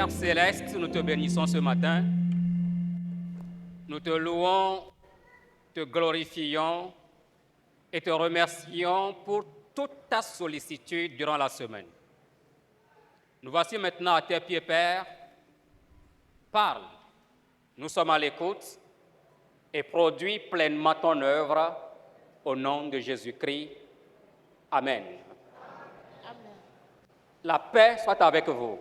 Père céleste, nous te bénissons ce matin. Nous te louons, te glorifions et te remercions pour toute ta sollicitude durant la semaine. Nous voici maintenant à tes pieds, Père. Parle. Nous sommes à l'écoute et produis pleinement ton œuvre au nom de Jésus-Christ. Amen. Amen. La paix soit avec vous.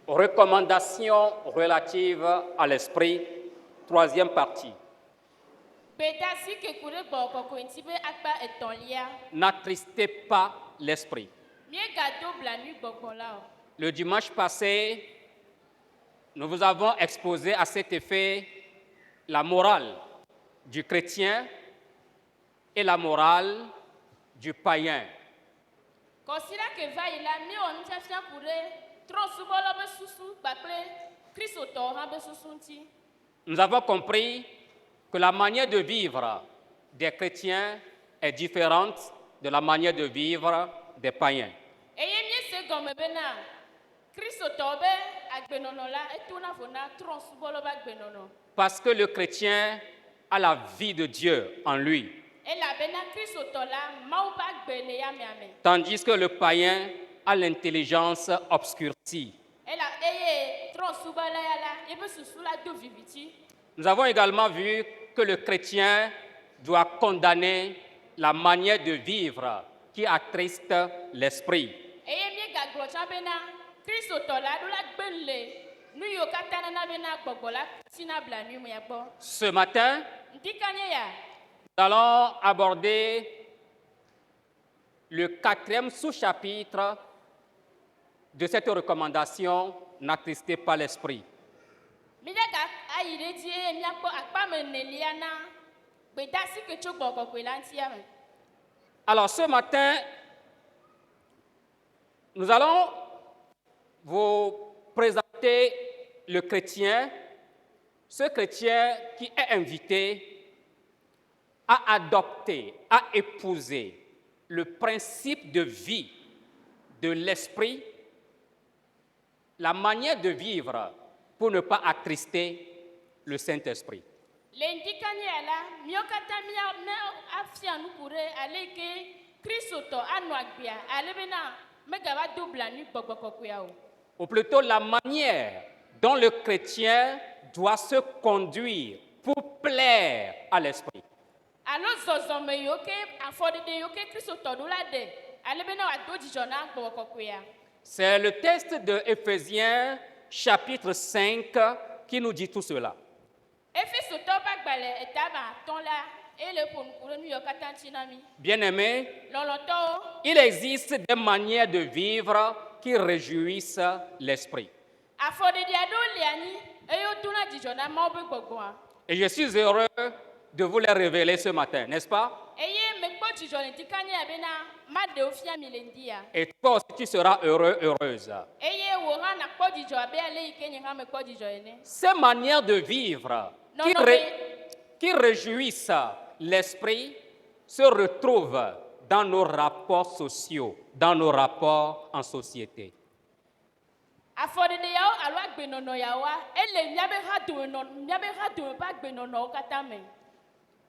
Recommandations relatives à l'esprit, troisième partie. N'attristez pas l'esprit. Le dimanche passé, nous vous avons exposé à cet effet la morale du chrétien et la morale du païen. Nous avons compris que la manière de vivre des chrétiens est différente de la manière de vivre des païens. Parce que le chrétien a la vie de Dieu en lui, tandis que le païen a l'intelligence obscurcie. Nous avons également vu que le chrétien doit condamner la manière de vivre qui attriste l'esprit. Ce matin, nous allons aborder le 4e sous-chapitre de cette recommandation, n'attristez pas l'esprit. Alors ce matin, nous allons vous présenter le chrétien, ce chrétien qui est invité à adopter, à épouser le principe de vie de l'esprit, la manière de vivre pour ne pas attrister le Saint-Esprit. Ou plutôt la manière dont le chrétien doit se conduire pour plaire à l'esprit. C'est le texte de Éphésiens chapitre 5 qui nous dit tout cela. Bien-aimés, il existe des manières de vivre qui réjouissent l'esprit. Et je suis heureux de vous les révéler ce matin, n'est-ce pas? Et toi aussi, tu seras heureux, heureuse. Ces manières de vivre qui réjouissent l'esprit se retrouvent dans nos rapports sociaux, dans nos rapports en société.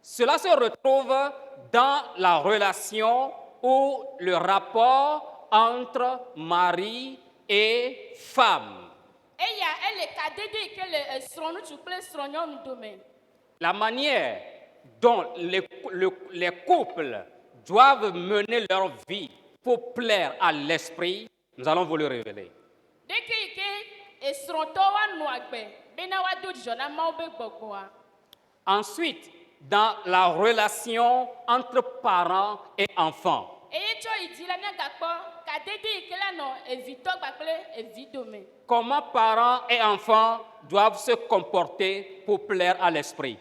Cela se retrouve dans la relation ou le rapport entre mari et femme. La manière dont les couples doivent mener leur vie pour plaire à l'esprit, nous allons vous le révéler. Ensuite, dans la relation entre parents et enfants. Comment parents et enfants doivent se comporter pour plaire à l'esprit.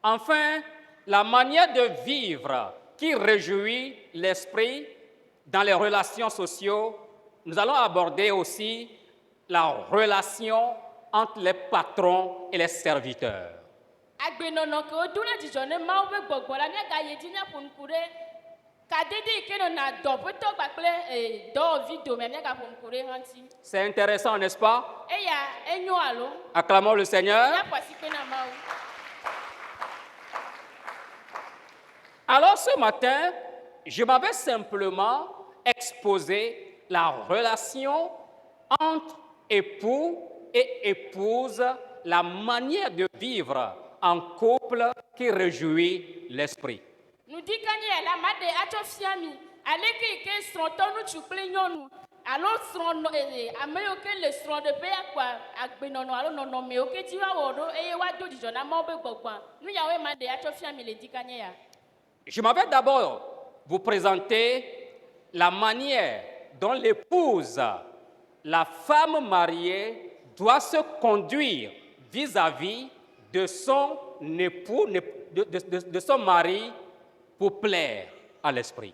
Enfin, la manière de vivre qui réjouit l'esprit dans les relations sociales, nous allons aborder aussi la relation entre les patrons et les serviteurs. C'est intéressant, n'est-ce pas? Acclamons le Seigneur. Alors ce matin, je m'avais simplement exposé la relation entre époux et épouse, la manière de vivre en couple qui réjouit l'esprit. Nous dit qu'il la made acho fiami aleke ke srontonu chukle nyonu alo sron ameyo ke le sron de pe akwa agbenono alo nono me oke ti wa wodo eye wa do dijo na mo be gbogban nu yawe made acho fiami le dit kanye ya. Je m'avais d'abord vous présenter la manière dont l'épouse, la femme mariée, doit se conduire vis-à-vis de son époux, de son mari, pour plaire à l'esprit.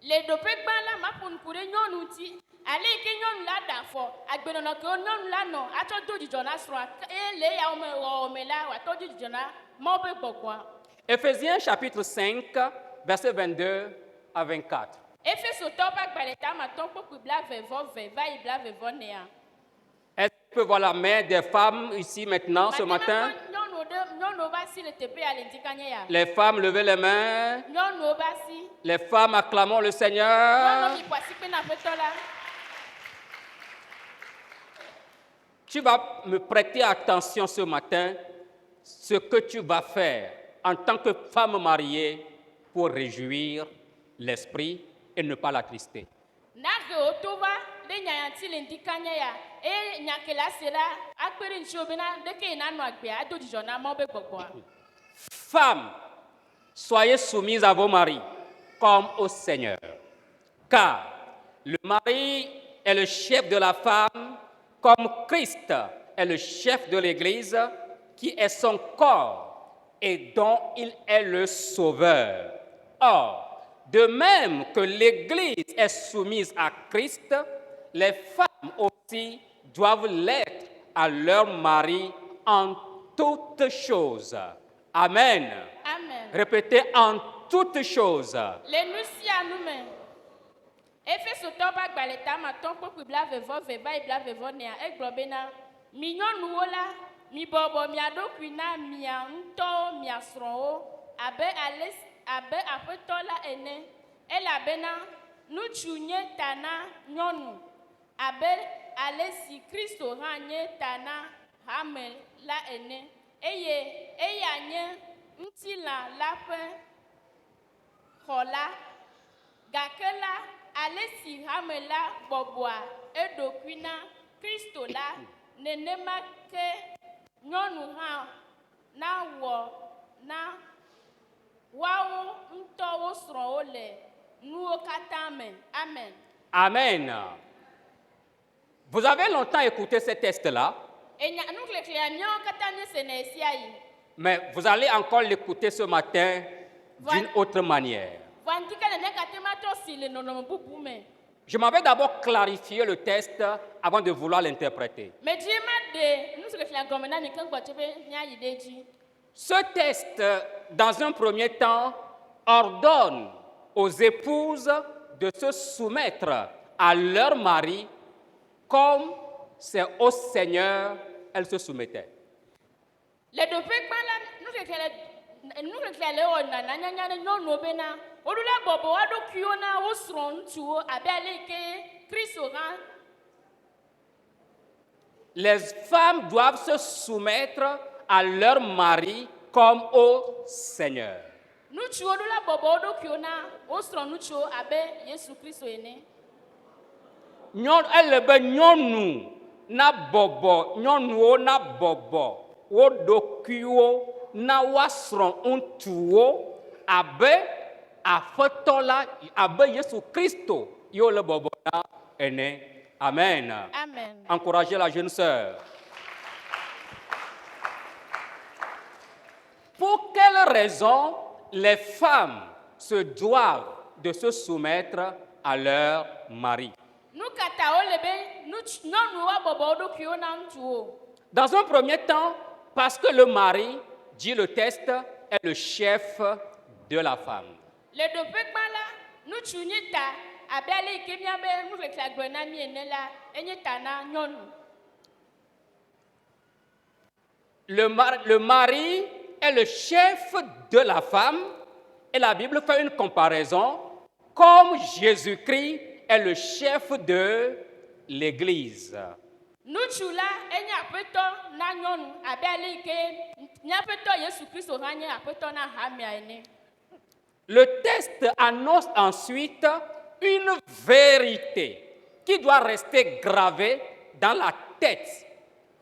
Le dope gbala ma pun kure nyonu ti ale ke nyonu la da fo agbenono ke nyonu la no acho do dijo na sro le ya o me la wa to dijo na mo be gbogban. Éphésiens chapitre 5, versets 22 à 24. Est-ce que peut voir la main des femmes ici maintenant ce matin? Les femmes, levez les mains. Les femmes, acclamons le Seigneur. Tu vas me prêter attention ce matin, ce que tu vas faire en tant que femme mariée pour réjouir l'esprit et ne pas l'attrister. Femmes, soyez soumises à vos maris comme au Seigneur, car le mari est le chef de la femme, comme Christ est le chef de l'Église, qui est son corps et dont il est le sauveur. Or, de même que l'Église est soumise à Christ, les femmes aussi doivent l'être à leur mari en toutes choses. Amen. Amen. Répétez, en toutes choses. Mi bobo mi adokui na mia nto mia sron abe afetola ene ela bena nuchu nye tana nyonu abe alesi Kristo ha nye tana hamel la ene eye eya nye ntila lape hola gakela alesi hamela boboa edokui na Kristo la nenema ke nyɔnu hã na wɔ na wawo ŋutɔwo srɔ̃wo le nuwo katã me. Amen. Amen. Vous avez longtemps écouté ce texte-là, mais vous allez encore l'écouter ce matin d'une autre manière. Je m'avais d'abord clarifié le texte avant de vouloir l'interpréter. Ce texte, dans un premier temps, ordonne aux épouses de se soumettre à leur mari comme c'est au Seigneur elles se soumettaient. Les femmes doivent se soumettre à leur mari comme au Seigneur. Elle be nyɔnu na bɔbɔ nyɔnuwo na bɔbɔ wo ɖokuiwo na woasrɔ̃ ŋutsuwo abe aƒetɔ la abe Yesu Kristo yiwo le bɔbɔ na ene. Amen. Amen. Encouragez la jeune sœur. Pour quelle raison les femmes se doivent de se soumettre à leur mari? Dans un premier temps, parce que le mari, dit le texte, est le chef de la femme. Ŋutsu nyi ta abe ale yi ke míabe nuxlẽxlẽ gblɔ na mí ene la, enye ta na nyɔnu. Le mari est le chef de la femme et la Bible fait une comparaison comme Jésus-Christ est le chef de l'Église. Ŋutsu la enye aƒetɔ na nyɔnu abe ale yi ke míaƒetɔ Yesu Kristo hã nye aƒetɔ na hamea ene. Le texte annonce ensuite une vérité qui doit rester gravée dans la tête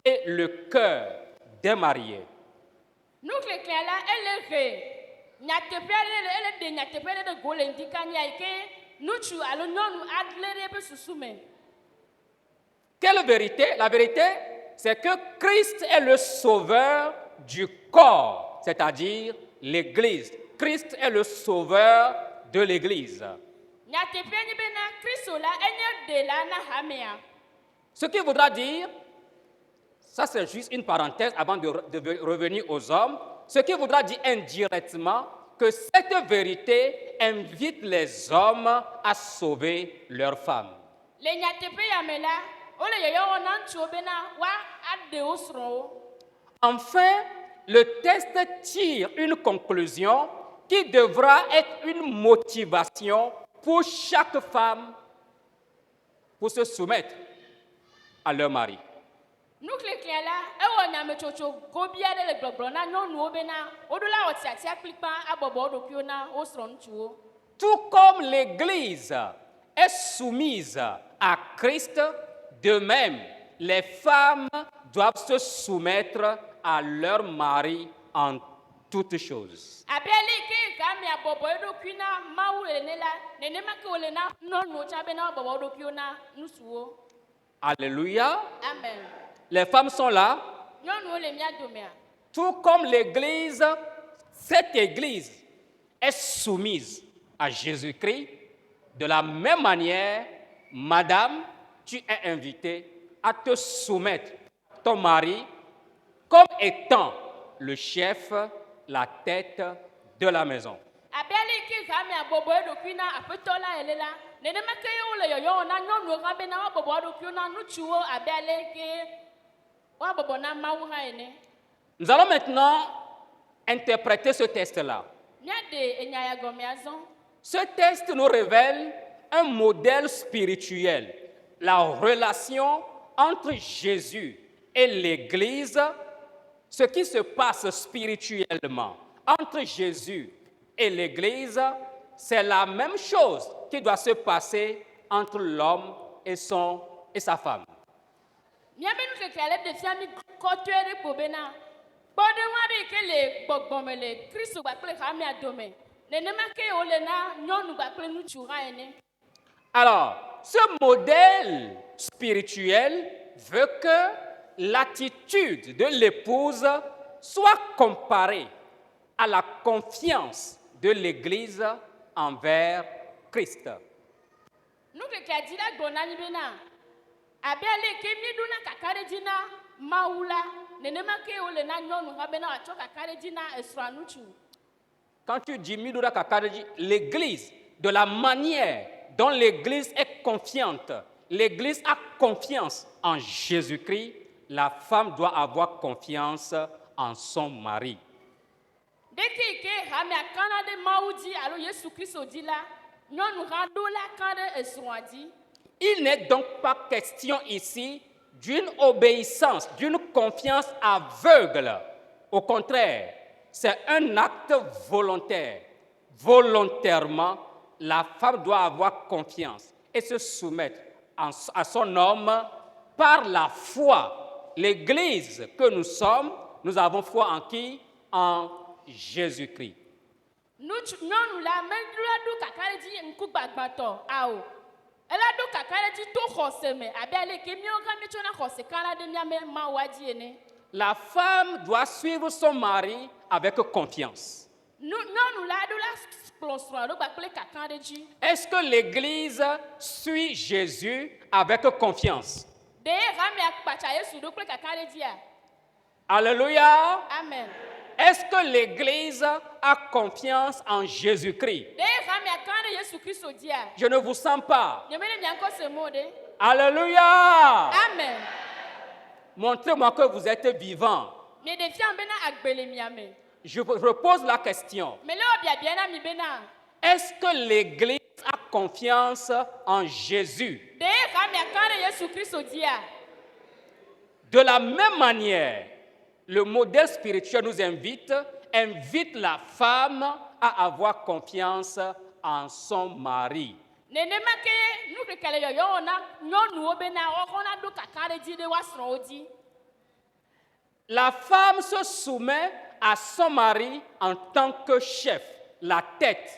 et le cœur des mariés. Nuxlẽxlẽ la ele he nyateƒe aɖe ele ɖe nyateƒe aɖe ɖe go le ŋdi kanya yi ke ŋutsu alo nyɔnu alé ɖe eƒe susu me. Quelle vérité? La vérité, c'est que Christ est le sauveur du corps, c'est-à-dire l'Église. Christ est le sauveur de l'Église. Nyateƒe nye bena Kristo la enye ɖela na hamea. Ce qui voudra dire, ça c'est juste une parenthèse avant de revenir aux hommes, ce qui voudra dire indirectement que cette vérité invite les hommes à sauver leurs femmes. Le nyateƒe ya me la, wole yɔyɔ na ŋutsuwo bena woa aɖe wo srɔ̃wo. Enfin, le texte tire une conclusion qui devra être une motivation pour chaque femme pour se soumettre à leur mari. Nuxlẽxlẽ la, ewɔ nyametsotso gobi aɖe le gbɔgblɔ na nyɔnuwo bena woɖo la wɔ tiatia kplikpa abɔbɔ wo ɖokuiwo na wo srɔ̃ŋutsuwo. Tout comme l'Église est soumise à Christ, de même, les femmes doivent se soumettre à leur mari en toutes choses. Abe ale yi ke hamea bɔbɔ eɖokui na Mawu ene la, nenema ke wole na nyɔnuwo tsã bena wobɔbɔ wo ɖokuiwo na ŋutsuwo. Alléluia. Amen. Les femmes sont là. Nyɔnuwo le mía domea. Tout comme l'Église, cette Église est soumise à Jésus-Christ. De la même manière, Madame, tu es invitée à te soumettre à ton mari comme étant le chef, la tête de la maison. Abe ale yi ke hamea bɔbɔ eɖokui na aƒetɔ la ele la, nenema ke wole yɔyɔ na nyɔnuwo hã bena woabɔbɔ wo ɖokuiwo na ŋutsuwo abe ale yi ke woabɔbɔ na Mawu hã ene. Nous allons maintenant interpréter ce texte-là. Míaɖe enya ya gɔmea zɔ. Ce texte nous révèle un modèle spirituel, la relation entre Jésus et l'Église, ce qui se passe spirituellement entre Jésus et l'Église, c'est la même chose qui doit se passer entre l'homme et sa femme. Míabe nuxlẽxlẽ ale ɖe fia mí kɔtɔe ɖe kpo bena kpɔɖeŋu aɖe yi ke le gbɔgbɔme le Kristo kpakple hamea dome, nenema ke wole na nyɔnu kpakple ŋutsu hã ene. Alors, ce modèle spirituel veut que l'attitude de l'épouse soit comparée à la confiance de l'Église envers Christ. Nuxlẽxlẽ dzi la gblɔ na mí bena abe ale yi ke míeɖona kaka ɖe dzi na Mawu la, nenema ke wole na nyɔnu hã bena wòatsɔ kaka ɖe dzi na esrɔ̃a ŋutsu. Quand tu dis Midura Kakareji, l'Église, de la manière dont l'Église est confiante, l'Église a confiance en Jésus-Christ, la femme doit avoir confiance en son mari. Ɖeke yi ke hamea kana ɖe Mawu dzi alo Yesu Kristo dzi la, nyɔnu hã ɖo la ka ɖe esrɔ̃a dzi. Il n'est donc pas question ici d'une obéissance, d'une confiance aveugle. Au contraire, c'est un acte volontaire. Volontairement, la femme doit avoir confiance et se soumettre à son homme par la foi. L'Église que nous sommes, nous avons foi en qui? En Jésus-Christ. Nyɔnu la meɖola ɖo kaka ɖe dzi ŋkugbagbãtɔ ao. Ela ɖo kaka ɖe dzi to xɔse me abe ale ke míawo hã míetsɔna xɔse kana ɖe míame Mawua dzi ene. La femme doit suivre son mari avec confiance. Nyɔnu la ɖo la kplɔ srɔ̃a ɖo kpakple kaka ɖe dzi. Est-ce que l'Église suit Jésus avec confiance? Ɖe hamea kpatsa Yesu ɖo kple kaka ɖe dzia? Alléluia. Amen. Est-ce que l'Église a confiance en Jésus-Christ? de ha mia kan de Yesu Kristo dia Je ne vous sens pas. nyeme ne mia ko se mo de Alléluia. amen Montrez-moi que vous êtes vivant. me de fiam bena agbele mia me Je repose la question. me le obia bia na mi bena Est-ce que l'Église a confiance en Jésus? de ha mia kan de Yesu Kristo dia De la même manière, le modèle spirituel nous invite la femme à avoir confiance en son mari. nenema ke nu kekele yo yo na nyɔnuwo bena wɔkɔna do kaka de dzi de woasrɔ̃wo dzi La femme se soumet à son mari en tant que chef, la tête.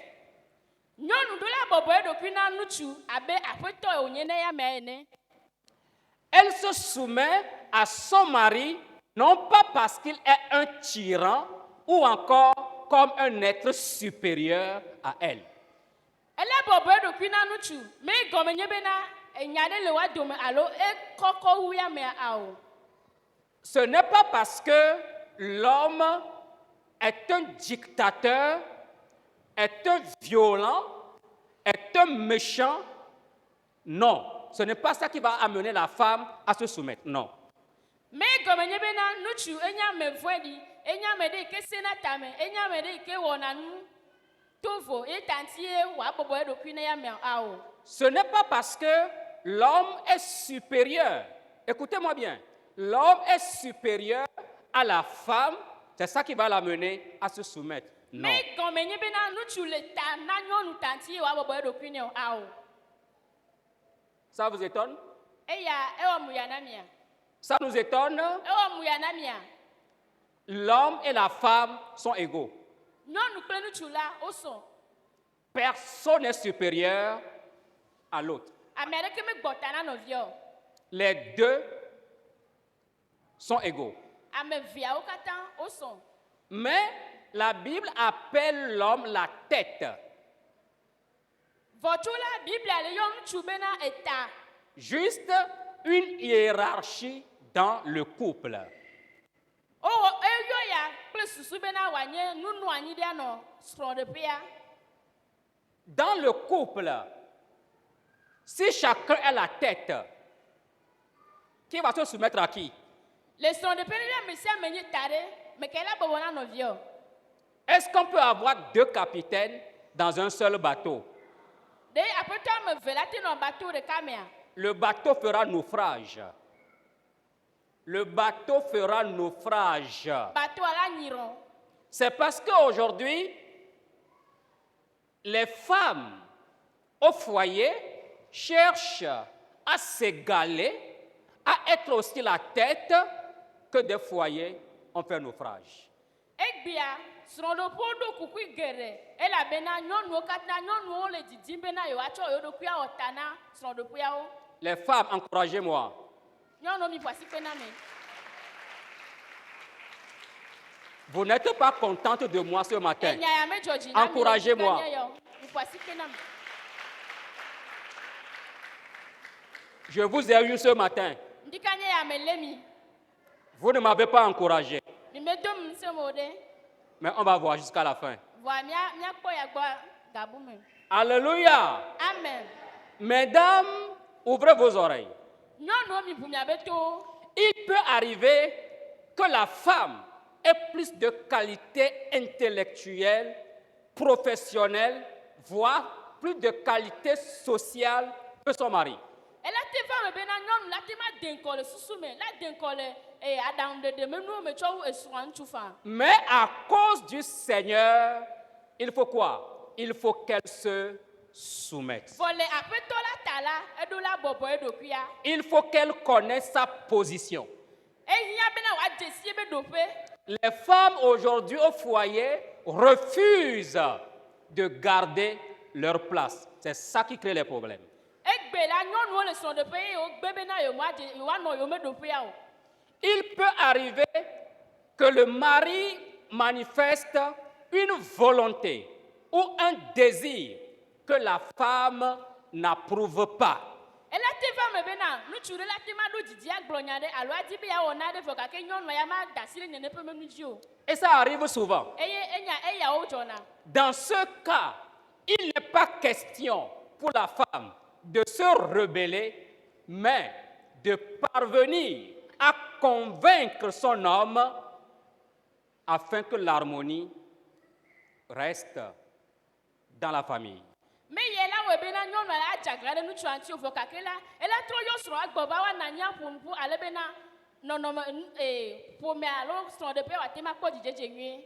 nyɔnu do la bɔbɔ eɖokui na nutsu abe aƒetɔ ye wònye ne ya mea ene Elle se soumet à son mari non pas parce qu'il est un tyran ou encore comme un être supérieur à elle. ele bɔbɔ eɖokui na nutsu me gɔme nye bena enya ɖe le wa dome alo ekɔkɔ wu ya mea o Ce n'est pas parce que l'homme est un dictateur, est un violent, est un méchant. Non, ce n'est pas ça qui va amener la femme à se soumettre. Non. me gɔme nye bena nutsu enya ame vɔe ɖi enya ame ɖe yi ke sena tame enya ame ɖe yi ke wɔna nu tovo ye tanti ye wòabɔbɔ eɖokui na ya mea o Ce n'est pas parce que l'homme est supérieur. Écoutez-moi bien. L'homme est supérieur à la femme. C'est ça qui va l'amener à se soumettre. Non. me gɔme nye bena nutsu le ta na nyɔnu tanti ye wòabɔbɔ eɖokui ne o Ça vous étonne? eya ewɔ muya na mia Ça nous étonne? ewɔ muya na mia L'homme et la femme sont égaux. nyɔnu kple nutsu la wosɔ Personne n'est supérieur à l'autre. ame aɖeke megbɔ ta na nɔvia o Les deux sont égaux. ame eveawo katã wosɔ Mais la Bible appelle l'homme la tête. vɔtso la biblia le yɔ ŋutsu bena eta Juste une hiérarchie dans le couple. eyɔ ya kple susu bena wòanye nunu anyi ɖe anɔ srɔ̃ɖeƒea Dans le couple, si chacun est la tête, qui va se soumettre à qui? le srɔ̃ɖeƒe ɖe ame sia ame nye ta ɖe meke la bɔbɔ na nɔvia o Est-ce qu'on peut avoir deux capitaines dans un seul bateau? ɖe aƒetɔ ame eve la te nɔ bato ɖeka mea Le bateau fera naufrage. Le bateau fera naufrage. batoa la nyirɔ C'est parce qu'aujourd'hui, les femmes au foyer cherchent à s'égaler, à être aussi la tête que des foyers ont fait naufrage. egbea srɔ̃ɖoƒewo ɖo kukui geɖe elabena nyɔnuwo katã nyɔnuwo le didim bena yewoatsɔ yewo ɖokui awɔ ta na srɔ̃ɖoƒeawo Les femmes, encouragez-moi. nyɔnuwo mi ƒo asikpe na me Vous n'êtes pas contente de moi ce matin. enya ya medzɔ dzi na mi Encouragez-moi. le yɔ mi ƒo asikpe na me Je vous ai eu ce matin. ndika nye ya me le mi Vous ne m'avez pas encouragé. mi medo mi ŋusẽ me o ɖe Mais on va voir jusqu'à la fin. vɔa míakpɔ ya gbɔ gabu me Alléluia. amen Mesdames, ouvrez vos oreilles. nyɔnuwo mi ʋu miabe towo Il peut arriver que la femme ait plus de qualité intellectuelle, professionnelle, voire plus de qualité sociale que son mari. ela te va me bena nyɔnu la te ma de ŋkɔ le susu me la de ŋkɔ le aɖaŋuɖeɖe me nuwo me tsɔ wu esrɔ̃a ŋutsu faa Mais à cause du Seigneur, il faut quoi? Il faut qu'elle se soumette. vɔ le aƒetɔ la ta la eɖo la bɔbɔ eɖokuia Il faut qu'elle connaisse sa position. ehiã bena wòadze sie be ɖoƒe Les femmes aujourd'hui au foyer refusent de garder leur place. C'est ça qui crée les problèmes. egbe la nyɔnuwo le srɔ̃ɖeƒe ye wogbe bena yewoanɔ yewome ɖoƒea o Il peut arriver que le mari manifeste une volonté ou un désir que la femme n'approuve pas. ela te va me bena ŋutsu ɖe la tema ɖo didi agblɔ nya ɖe alo adi be ya wɔ na ɖe vɔ gake nyɔnua ya ma da asi ɖe nene ƒe menu dzi o. Et ça arrive souvent. Eye eyawo dzɔna. Dans ce cas, il n'est pas question pour la femme de se rebeller, mais de parvenir à convaincre son homme afin que l'harmonie reste dans la famille. Me ye la wo bena nyɔnua la adzagra ɖe ŋutsua ŋuti o vɔ gake la ela trɔ yɔ srɔ̃ agbɔ va woana nya ƒonuƒo ale bena nɔnɔme ƒome alo srɔ̃ɖeƒe woate ma kpɔ dzidzedze nyuie.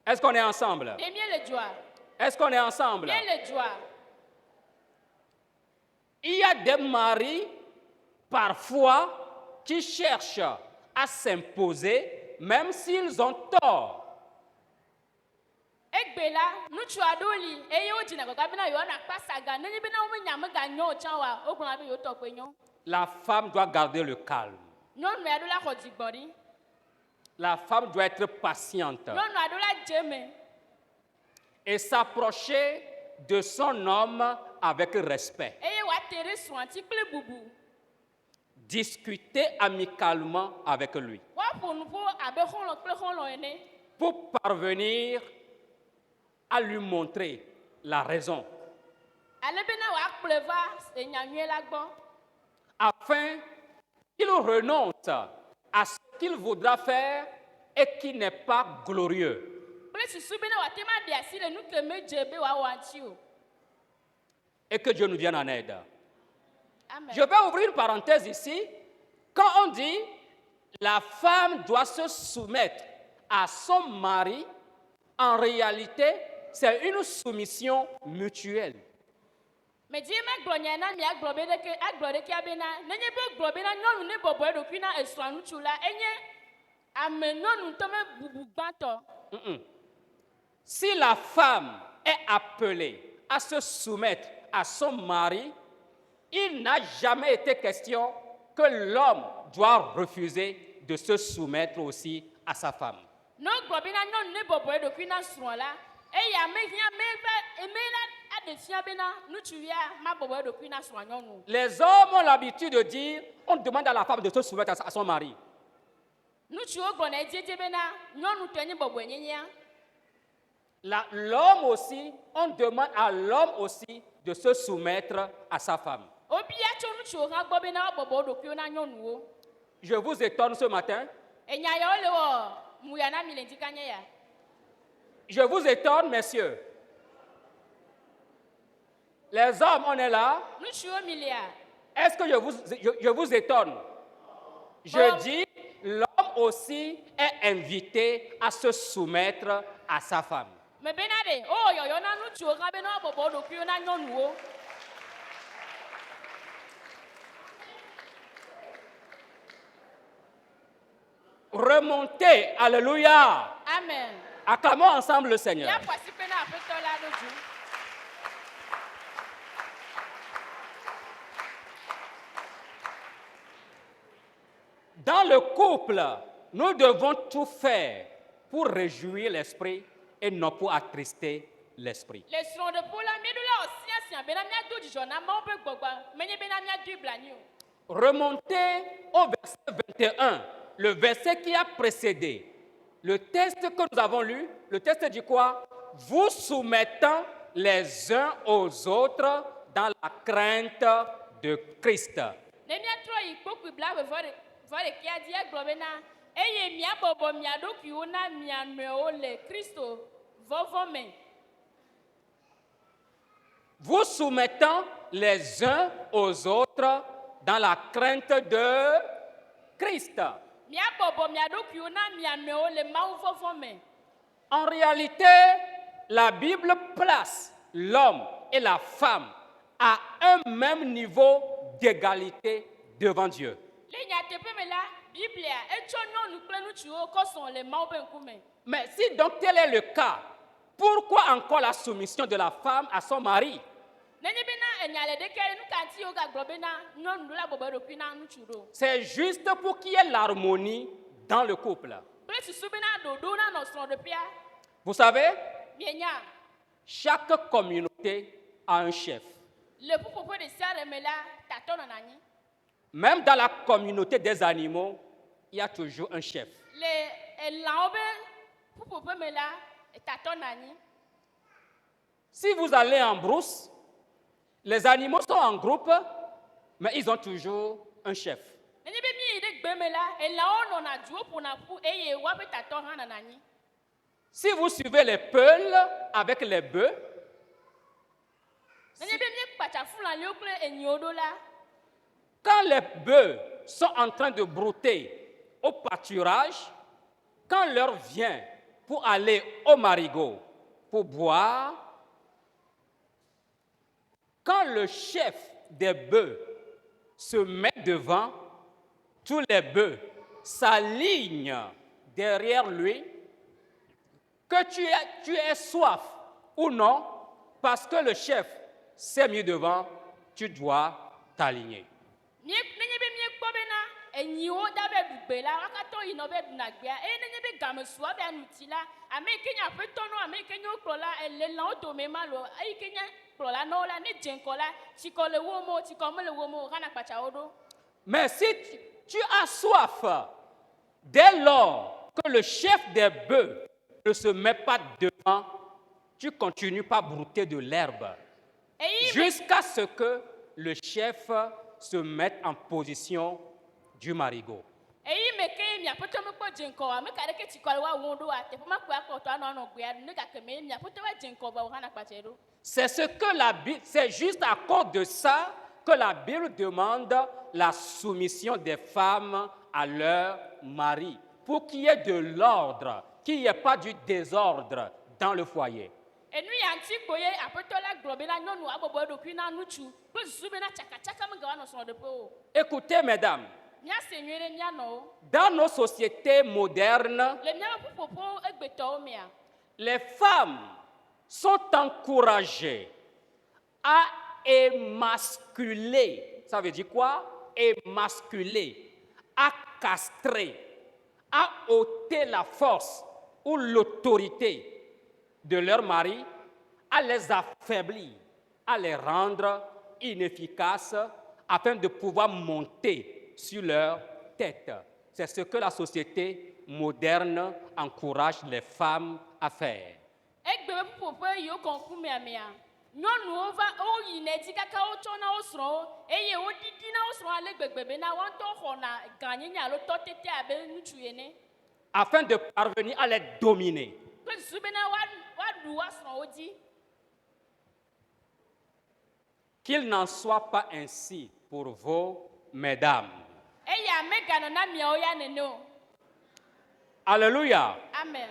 Est-ce qu'on est ensemble? Ne mie le dzɔa. Est-ce qu'on est ensemble? Mie le dzɔa. Il y a des maris, parfois, qui cherchent à s'imposer, même s'ils ont tort. Egbe la ŋutsu aɖewo li eye wodzina gbagba bena yewoana kpa saga nenye bena wo nya meganyɔ o tsã oa wogblɔna be yewo tɔ kpe nyɔ. La femme doit garder le calme. Nyɔnu aɖewo la xɔ dzigbɔɖi. La femme doit être patiente Nyɔnu aɖewo la dze me. et s'approcher de son homme avec respect. Eye woate ɖe srɔ̃a ŋuti kple bubu. Discuter amicalement avec lui Woaƒo nuƒo abe xɔlɔ̃ kple xɔlɔ̃ ene. pour parvenir à lui montrer la raison, Ale bena woakplɔe va enya nyuie la gbɔ. afin qu'il renonce à ce qu'il voudra faire et qui n'est pas glorieux, Kple susu bena woate ma ɖe asi le nu ke medze be woawɔ ŋuti o. et que Dieu nous vienne en aide. Amen. Je vais ouvrir une parenthèse ici. Quand on dit la femme doit se soumettre à son mari, en réalité, c'est une soumission mutuelle. Me di me gblɔ nya na mi agblɔ be ɖeke agblɔ ɖekea bena nenye be gblɔ bena nyɔnu ne bɔbɔ eɖokui na esrɔ̃a ŋutsu la enye ame nyɔnu ŋutɔ me bubu gbãtɔ. Si la femme est appelée à se soumettre à son mari, il n'a jamais été question que l'homme doit refuser de se soumettre aussi à sa femme. Ne gblɔ bena nyɔnu ne bɔbɔ eɖokui na srɔ̃a la eya mehiã me la aɖe fia bena ŋutsuvia ma bɔbɔ eɖokui na srɔ̃a nyɔnu. Les hommes ont l'habitude de dire, on demande à la femme de se soumettre à son mari. Ŋutsuwo gblɔna ediedie bena nyɔnu tɔ nye bɔbɔ nyenyea. L'homme aussi, on demande à l'homme aussi de se soumettre à sa femme. Wobia tso ŋutsuwo hã gbɔ bena woabɔbɔ woɖokuiwo na nyɔnuwo. Je vous étonne ce matin. Enya yawo le wɔ muya na mi le ŋdi kanye ya. Je vous étonne, messieurs. Les hommes, on est là. Ŋutsuwo mi lia. Est-ce que je vous étonne? Je dis, l'homme aussi est invité à se soumettre à sa femme. Me bena ɖe o yɔyɔ na ŋutsuwo hã bena woabɔbɔ woɖokuiwo na nyɔnuwo. Remontez, alléluia. Amen. Acclamons ensemble le Seigneur. Ya ƒo asi pe na aƒetɔ la ɖo dzi. Dans le couple, nous devons tout faire pour réjouir l'esprit et non pour attrister l'esprit. Le srɔ̃ɖeƒo la mieɖo la wɔ siasia bena miado dzidzɔ na Mawu ƒe gbɔgba menye bena miado blanui o. Remontez au verset 21, le verset qui a précédé. Le texte que nous avons lu, le texte dit quoi? Vous soumettant les uns aux autres dans la crainte de Christ. Ne miatrɔ yi kpokui bla vɔ ɖekea dzi egblɔ bena eye miabɔbɔ mia ɖokuiwo na mia nɔewo le Kristo vɔvɔ me. Vous soumettant les uns aux autres dans la crainte de Christ. Miabɔbɔ mia ɖokuiwo na mia nɔewo le Mawu vɔvɔ me. En réalité, la Bible place l'homme et la femme à un même niveau d'égalité devant Dieu. Le nyateƒe me la, Biblia etsɔ nyɔnu kple ŋutsuwo kɔ sɔ̃ le Mawu ƒe ŋkume. Mais si donc tel est le cas, pourquoi encore la soumission de la femme à son mari? Nenye bena enya le ɖeke nu ka ŋuti wogagblɔ bena nyɔnu ɖo la bɔbɔ eɖokui na ŋutsu ɖo. C'est juste pour qu'il y ait l'harmonie dans le couple. Kple susu bena ɖoɖo nanɔ srɔ̃ɖeƒea. Vous savez, Mienya, chaque communauté a un chef. Le popo de sare me la tato na nani. Même dans la communauté des animaux, il y a toujours un chef. Le laobe popo me la tato nani. Si vous allez en brousse, les animaux sont en groupe, mais ils ont toujours un chef. Nani be mi de gbe me la e lao no na duo pour na pu eye wa be tato han na nani. Si vous suivez les peuls avec les bœufs, Nani be mi pacha fula le okle enyodo la. quand les bœufs sont en train de brouter au pâturage, quand l'heure vient pour aller au marigot pour boire, quand le chef des bœufs se met devant, tous les bœufs s'alignent derrière lui, que tu aies soif ou non, parce que le chef s'est mis devant, tu dois t'aligner. Nani be mi kpo be na enyiwo da be dugbe la akato ino be dunagbia e nani be gamesua be anutila ame kenya petono ame kenya oklola ele la odo me malo ai kenya klola no la ne jenkola chikole womo chikomele womo kana pacha odo. Mais si tu as soif, dès lors que le chef des bœufs ne se met pas devant, tu continues par brouter de l'herbe jusqu'à ce que le chef se mette en position du marigot. Eyi me ke mi apoto me ko jenko ame kare ke chikole wa wondo ate po makwa ko to ano no gbe ne ga ke me mi apoto wa jenko ba kana pacha edo. C'est ce que la Bible, c'est juste à cause de ça que la Bible demande la soumission des femmes à leur mari, pour qu'il y ait de l'ordre, qu'il n'y ait pas du désordre dans le foyer. Enu ya nti boye apoto la globe na nyonu abobo do kwina nuchu po zube na chaka chaka me ga wa no so de po. Écoutez, mesdames, Mia senwere mia no. dans nos sociétés modernes, Le mia popo egbeto mia. les femmes sont encouragées à émasculer. Ça veut dire quoi? Émasculer, à castrer, à ôter la force ou l'autorité de leur mari, à les affaiblir, à les rendre inefficaces afin de pouvoir monter sur leur tête. C'est ce que la société moderne encourage les femmes à faire. Egbe popo yo konku mia mia. Nyonu ova o yine ti kaka o chona o sro eye o didi na o sro ale gbegbebe na wan to hona ganyinya lo to tete abe nuchu yene. Afin de parvenir à les dominer. Ko zube na wa du wa sro o di. Qu'il n'en soit pas ainsi pour vous, mesdames. Eya mega no na mia o ya neno. Alléluia. Amen.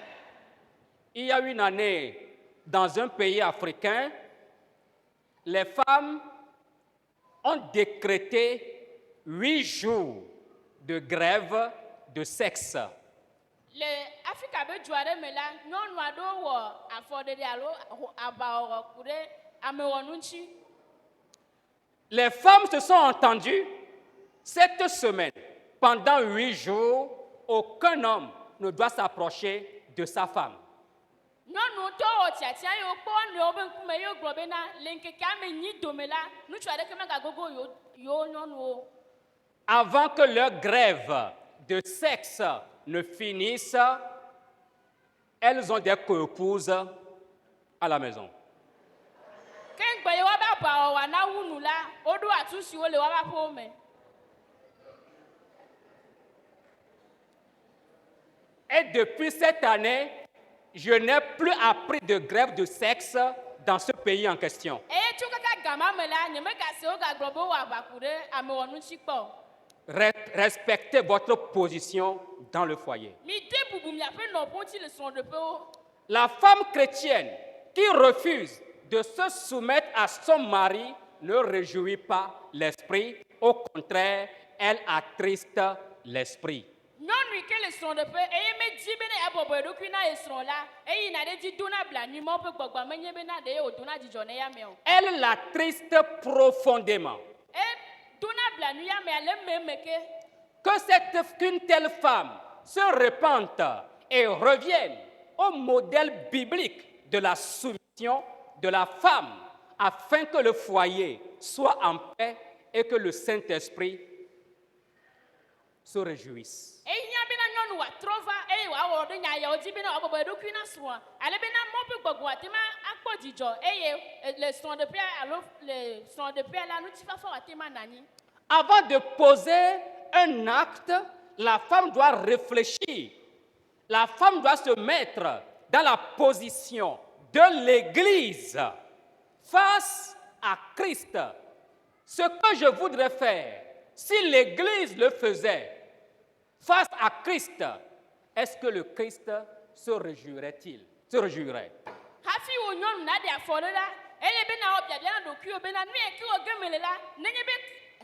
Il y a une année, dans un pays africain, les femmes ont décrété 8 jours de grève de sexe. Le Afrika be juare me la nyonu ado wo afode de alo aba oro kure amewonunchi. Les femmes se sont entendues cette semaine. Pendant 8 jours, aucun homme ne doit s'approcher de sa femme. Nyɔnu to wɔ tiatia ye wokpɔ nɔewo be ŋkume ye wogblɔ bena le ŋkekea me nyi dome la ŋutsu aɖeke megagogo yewo nyɔnuwo. Avant que leur grève de sexe ne finisse, elles ont des coépouses à la maison. Ke ŋgbe ye woabe aʋawɔwa na wu nu la woɖo atu siwo le woabe aƒewo me. Et depuis cette année, je n'ai plus appris de grève de sexe dans ce pays en question. Eye tso kaka gama me la nye megase wogagblɔ be wɔ aʋaku ɖe amewɔnutsi kpɔ. Respectez votre position dans le foyer. Mi de bubu miaƒe nɔƒe ŋuti le srɔ̃ɖeƒewo. La femme chrétienne qui refuse de se soumettre à son mari ne réjouit pas l'esprit. Au contraire, elle attriste l'esprit. Nyɔnu yi ke le srɔ̃ɖeƒe eye medzi be ne abɔbɔ eɖokui na ye srɔ̃ la eyina ɖe dzi dona blanui ma woƒe gbɔgbɔ menye bena ɖe ye wòdona dzidzɔ ne ya me o. Elle l'attriste profondément. Dona blanui ya mea le meme ke. Qu'une telle femme se repente et revienne au modèle biblique de la soumission de la femme afin que le foyer soient en paix et que le Saint-Esprit se réjouisse. ehia bena nyɔnu wòatrɔ va eye wòawɔ ɖe nya yawo dzi bena wòabɔbɔ eɖokui na srɔ̃a ale bena mɔ ƒe gbɔgbɔ atema akpɔ dzidzɔ eye le srɔ̃ɖeƒea alo le srɔ̃ɖeƒea la ŋutifafa wòatema nɔ anyi. Avant de poser un acte, la femme doit réfléchir. La femme doit se mettre dans la position de l'Église face à Christ. Ce que je voudrais faire, si l'Église le faisait face à Christ, est-ce que le Christ se réjouirait-il? Se réjouirait? Hafi wo nyɔnu na ɖe afɔ ɖe la eye bena wɔ biabia na ɖokuiwo bena nu yake wɔ geme le la nenye be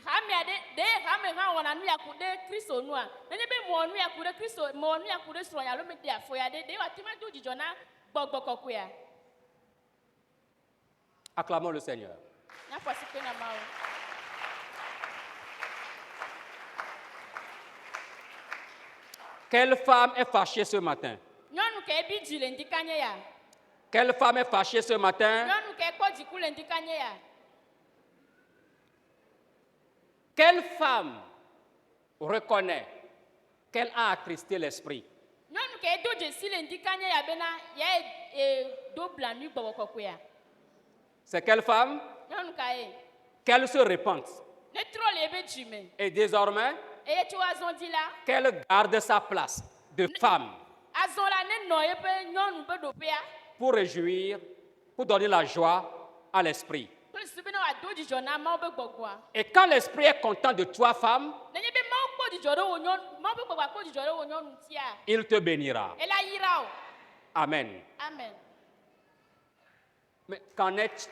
hamea ɖe hame hã wɔna nu ya ku ɖe Kristo nua nenye be mewɔ nu ya ku ɖe Kristo mewɔ nu ya ku ɖe srɔ̃ alo meɖe afɔ ya ɖe wòatema do dzidzɔ na gbɔgbɔ kɔkɔea. Acclamons le Seigneur. Nyafɔ si kpe na Mawu. Quelle femme est fâchée ce matin? Nyɔnu ke ebi dzi le ŋdi kanye ya. Quelle femme est fâchée ce matin? Nyɔnu ke ekpɔ dziku le ŋdi kanye ya. Quelle femme reconnaît qu'elle a attristé l'esprit? Nyɔnu ke edo dzesi le ŋdi kanye ya bena ya do blanui gbɔgbɔ kɔkɔea. C'est quelle femme? Nyɔnu ka ye. Qu'elle se repente. Ne trɔ le ebe dzi me. Et désormais, Eye tso azɔ dzi la. qu'elle garde sa place de femme Azɔ la ne nɔ eƒe nyɔnu ƒe ɖoƒea. pour réjouir, pour donner la joie à l'esprit. Kple susu bena wòado dzidzɔ na Mawu ƒe gbɔgbɔa. Et quand l'esprit est content de toi, femme, Nenye be Mawu kpɔ dzidzɔ ɖe wo nyɔnu, Mawu ƒe gbɔgbɔa kpɔ dzidzɔ ɖe wo nyɔnu ŋutia, il te bénira. ela yra o. Amen. Amen. Mais qu'en est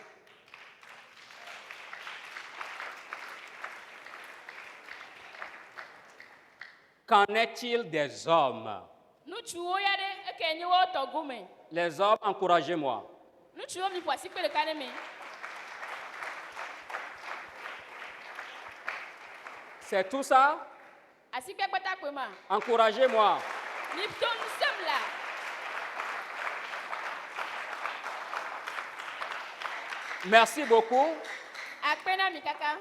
Qu'en est-il des hommes? Ŋutsuwo ya ɖe eke nye wo tɔ gome. Les hommes, encouragez-moi. Ŋutsuwo mi ƒo asi kpe ɖeka ɖe me. C'est tout ça? Asi kpe kpetakpe ma. Encouragez-moi. Mi to nu sem la. Merci beaucoup. Akpe na mi kaka.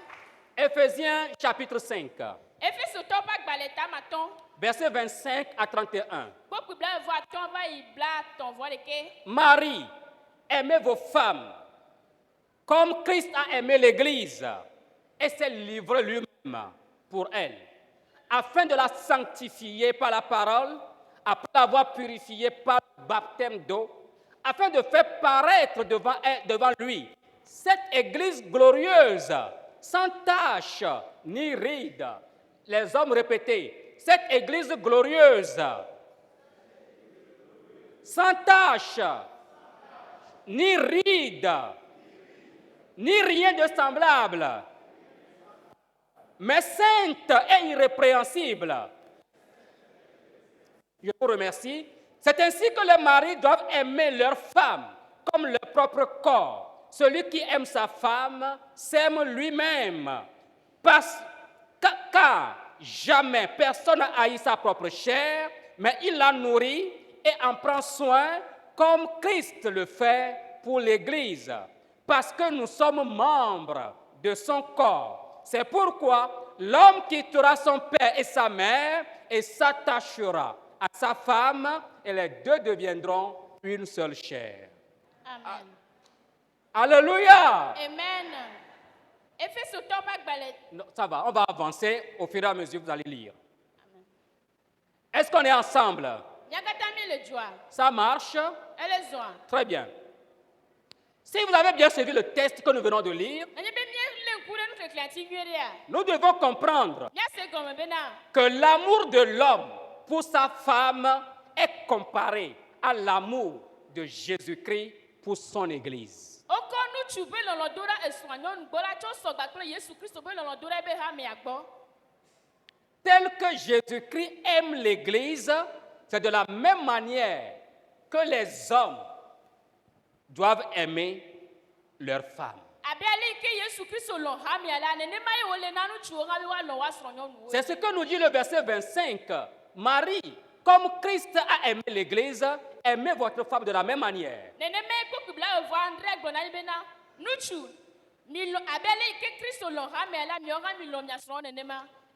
Éphésiens chapitre 5, Efesotɔwo ƒe agbalẽ tamatɔn. versets 25 à 31. Kpɔkpui blaeve atɔ̃ va yi blatɔ̃ vɔ ɖeke. Marie, aimez vos femmes comme Christ a aimé l'Église et s'est livré lui-même pour elle, afin de la sanctifier par la parole, après l'avoir purifiée par le baptême d'eau, afin de faire paraître devant lui cette Église glorieuse, sans tache ni ride. Les hommes répétaient, cette Église glorieuse, sans tache, ni ride, ni rien de semblable, mais sainte et irrépréhensible. Je vous remercie. C'est ainsi que les maris doivent aimer leur femme comme leur propre corps. Celui qui aime sa femme s'aime lui-même. Car jamais personne n'a haï sa propre chair, mais il la nourrit et en prend soin comme Christ le fait pour l'Église, parce que nous sommes membres de son corps. C'est pourquoi l'homme quittera son père et sa mère et s'attachera à sa femme, et les deux deviendront une seule chair. Amen. Alléluia! Amen. Efesotɔwo ƒe agbalẽ. Non, ça va, on va avancer au fur et à mesure que vous allez lire. Est-ce qu'on est ensemble? Mia katã mi le dzoa. Ça marche? Ele zɔa. Très bien. Si vous avez bien suivi le texte que nous venons de lire, Nenye be míele ŋku ɖe nuxexlẽa ŋuti nyuie ɖea. nous devons comprendre Míase gɔme bena que l'amour de l'homme pour sa femme est comparé à l'amour de Jésus-Christ pour son Église. wokɔ ŋutsu be lɔlɔ do ɖa esrɔ̃a nyɔnu gbɔ la tsɔ sɔgba kple Yesu Kristo be lɔlɔ do ɖa ebe hamea gbɔ. Tel que Jésus-Christ aime l'Église, c'est de la même manière que les hommes doivent aimer leurs femmes. Abe ale yi ke Yesu Kristo lɔ hamea la nenema ye wole na ŋutsuwo hã be woalɔ woasrɔ̃ nyɔnuwo. C'est ce que nous dit le verset 25. Marie, comme Christ a aimé l'Église, aimez votre femme de la même manière. Nenema ye kpɔkpui blaeve andre gblɔ na mi bena ŋutsu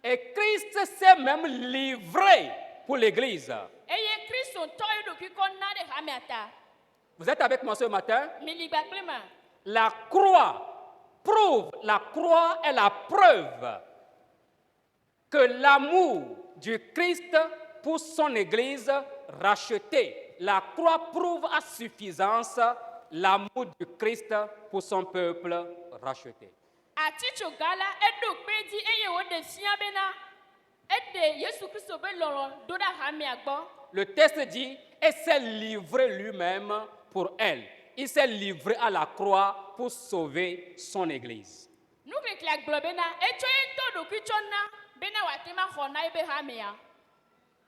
Et Christ s'est même livré pour l'Église. Vous êtes avec moi ce matin? La croix est la preuve que l'amour du Christ pour son Église rachetée. La croix prouve à suffisance l'amour du Christ pour son peuple racheté. Le texte dit, et s'est livré lui-même pour elle. Il s'est livré à la croix pour sauver son Église.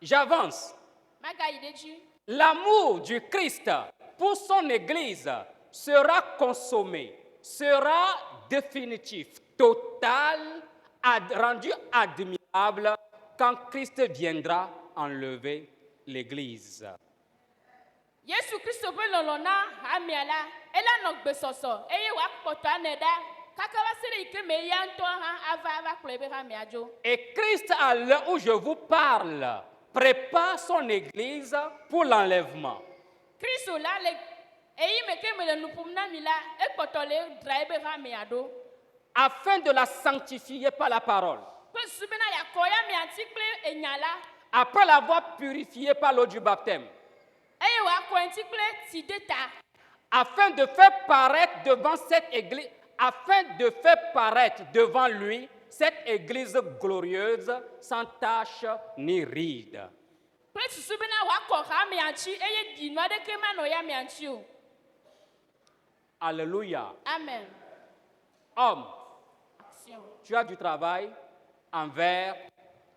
J'avance. L'amour du Christ pour son Église sera consommé, sera définitif, total, rendu admirable quand Christ viendra enlever l'Église. Et Christ, à l'heure où je vous parle, prépare son Église pour l'enlèvement. Afin de la sanctifier par la parole. Après l'avoir purifiée par l'eau du baptême. Afin de faire paraître devant cette église, afin de faire paraître devant lui cette église glorieuse, sans tache ni ride. Alléluia. Amen. Homme, tu as du travail envers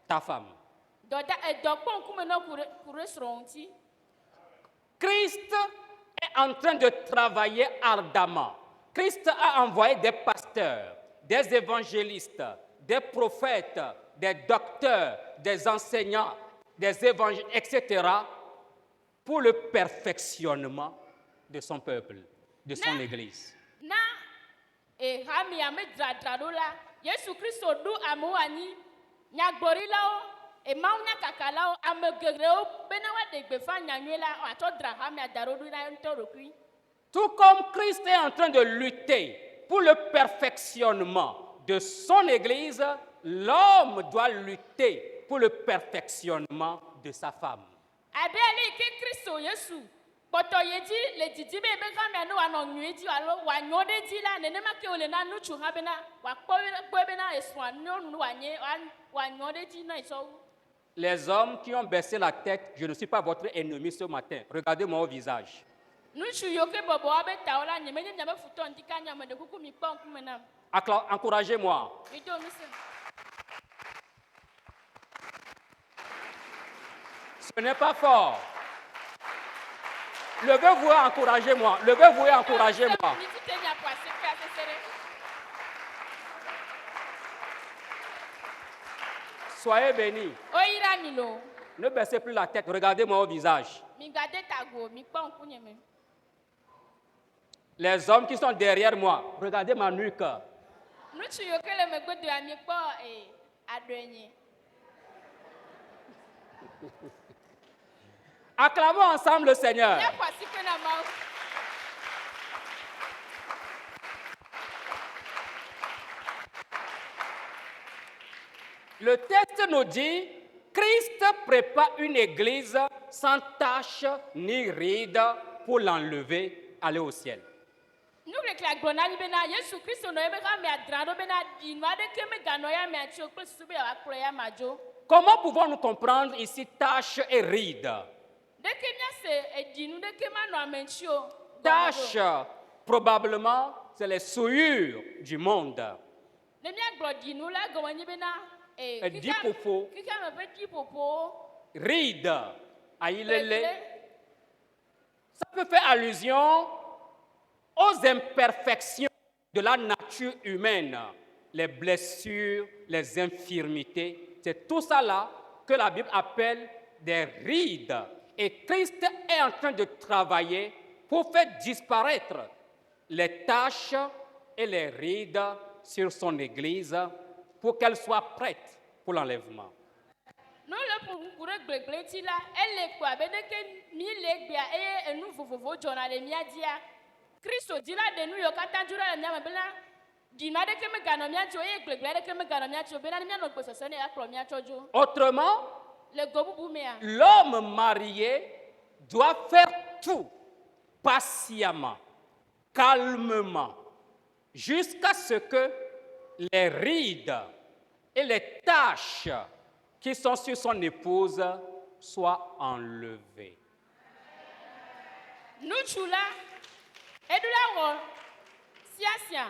ta femme. Christ est en train de travailler ardemment. Christ a envoyé des pasteurs, des évangélistes, des prophètes, des docteurs, des enseignants, des évangélistes, etc., pour le perfectionnement de son peuple, de son Église. Tout comme Christ est en train de lutter pour le perfectionnement de son Église, l'homme doit lutter pour le perfectionnement de sa femme. Les hommes qui ont baissé la tête, je ne suis pas votre ennemi ce matin. Regardez-moi au visage. Encouragez-moi. Ce n'est pas fort. Levez-vous et encouragez-moi. Levez-vous et encouragez-moi. Soyez bénis. Ne baissez plus la tête. Regardez-moi au visage. Les hommes qui sont derrière moi, regardez ma nuque. Acclamons ensemble le Seigneur. Le texte nous dit, Christ prépare une église sans tache ni ride pour l'enlever, aller au ciel. Comment pouvons-nous comprendre ici tache et ride? Tache, probablement, c'est les souillures du monde. Ride, ça peut faire allusion aux imperfections de la nature humaine, les blessures, les infirmités. C'est tout ça là que la Bible appelle des rides. Et Christ est en train de travailler pour faire disparaître les taches et les rides sur son église pour qu'elle soit prête pour l'enlèvement. Nous le pour gbegbele ti la, elle quoi be de ke mi le gbia e enu vovovo jona le mia dia. Christo dira de nous yo kata dura le mia me bela. Di na de ke me gano mia jo e gbegbele de ke me gano mia jo be na mia no pese se ne ya kro mia chojo. Autrement, Le gobubu mea. l'homme marié doit faire tout patiemment, calmement, jusqu'à ce que les rides et les taches qui sont sur son épouse soient enlevées. Nous chula edula wo siasia.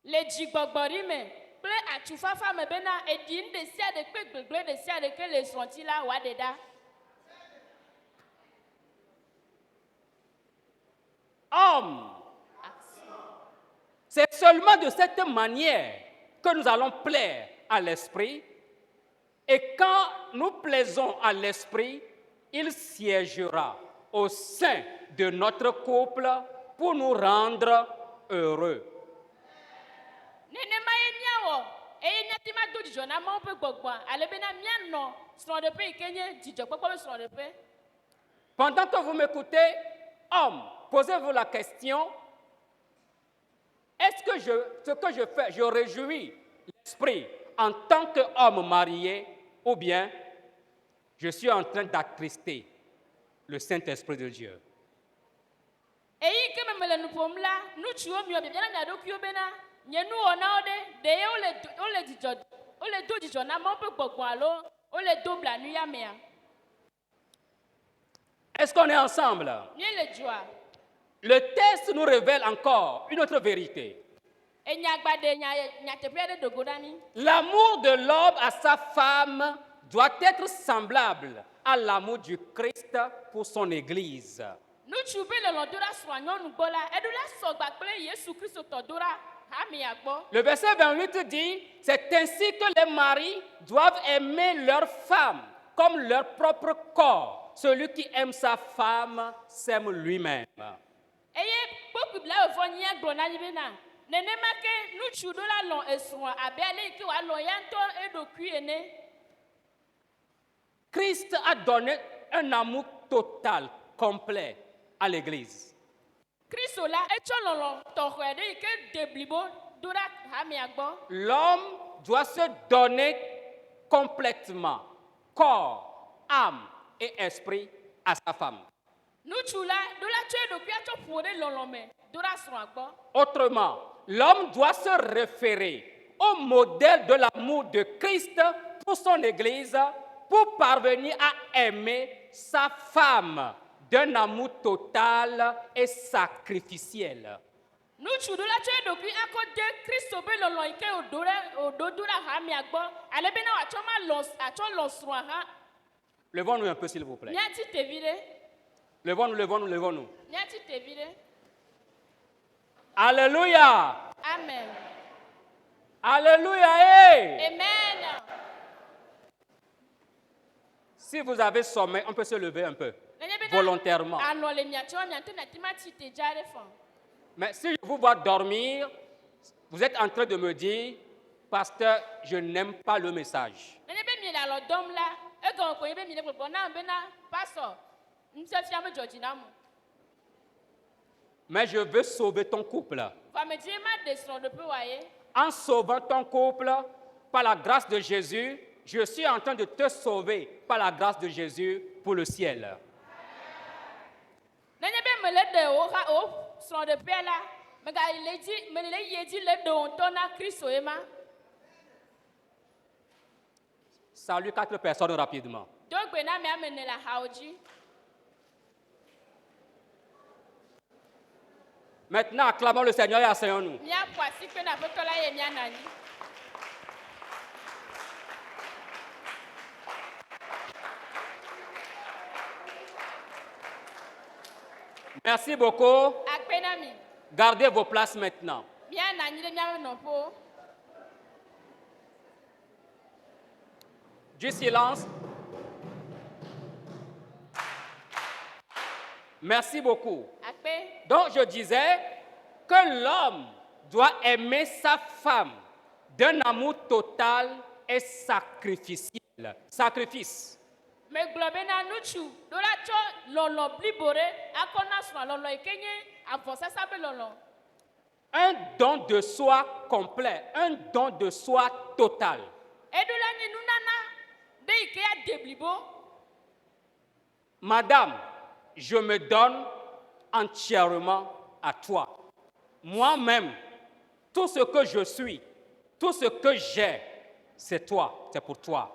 Le jigbogori me ple atufafa me bena edin de sia de pe gbegbele de sia de ke le sonti la wa deda. Homme, c'est seulement de cette manière que nous allons plaire à l'esprit. Et quand nous plaisons à l'esprit, il siégera au sein de notre couple pour nous rendre heureux. Nene ma ye miawo e nyati ma do dijo na ma pe gbogbo ale be na mia no so de pe ikenye dijo popo so de pe. Pendant que vous m'écoutez, homme, posez-vous la question, est-ce que ce que je fais, je réjouis l'esprit en tant qu'homme marié, ou bien je suis en train d'attrister le Saint-Esprit de Dieu? Eyi ke me le nu pom la, nu chuo mi obi na do kio be na, nye nu ona de o le do dijo na ma pe gbogbo alo, o le do bla nu ya mea. Est-ce qu'on est ensemble? Ni le joa. Le texte nous révèle encore une autre vérité. E nya gbade nya te pe de dogodani. L'amour de l'homme à sa femme doit être semblable à l'amour du Christ pour son Église. Nu chu be le lodora so anyonu gbola, edula so gba pe Yesu Kristo todora ha mi agbo. Le verset 28 dit, c'est ainsi que les maris doivent aimer leur femme comme leur propre corps. Celui qui aime sa femme s'aime lui-même. Eye poku bla ofo nya gbo na ni be na. Nene ma ke nu chu do la lon esun abe ale ki wa lon ya nto edokui ene. Christ a donné un amour total, complet à l'Église. Kristo la echo lolon toho ede ke deblibo dora ha mi agbo. L'homme doit se donner complètement, corps, âme et esprit à sa femme. Nu chu la do la chu edokui acho puode lolon me dora so agbo. Autrement, l'homme doit se référer au modèle de l'amour de Christ pour son Église pour parvenir à aimer sa femme d'un amour total et sacrificiel. Nu chu do la chu edokui ako de Kristo be lolon ike ododora ha mi agbo. Ale be na wa cho ma acho losro ha. Levons-nous un peu, s'il vous plaît. Nyati te vide. Levons-nous, levons-nous, levons-nous. Nyati te vide. Alléluia! Amen. Alléluia! Hey! Amen. Si vous avez sommeil, on peut se lever un peu, volontairement. Ano le miacho mianto na timati te jare fon. Mais si je vous vois dormir, vous êtes en train de me dire, pasteur, je n'aime pas le message. Nene be mi la lo dom la, e gon ko be mi le gbogbo na be na pastor. Nse fi am George na mu. Mais je veux sauver ton couple. Va me dire ma descend de peu waye. En sauvant ton couple, par la grâce de Jésus, je suis en train de te sauver par la grâce de Jésus pour le ciel. Nene be me le de o son de peu la, me ga le di me le ye di le do to na Kristo e ma. Salut 4 personnes rapidement. Dogbe na me amene la haoji. Maintenant, acclamons le Seigneur et asseyons-nous. Mia kwasi pe na pe to la ye mia nani. Merci beaucoup. Akpena mi. Gardez vos places maintenant. Mia nani le mia no po. Du silence. Merci beaucoup. Akpe. Donc, je disais que l'homme doit aimer sa femme d'un amour total et sacrificiel. Sacrifice. Me gblɔ bena nutsu ɖo la tsɔ lɔlɔ blibo ɖe akɔ na srɔ̃a lɔlɔ yi ke nye avɔsasa be lɔlɔ. Un don de soi complet, un don de soi total. Eɖo la nye nunana ɖe yi ke ade blibo. Madame, je me donne entièrement à toi. Moi-même, tout ce que je suis, tout ce que j'ai, c'est toi, c'est pour toi.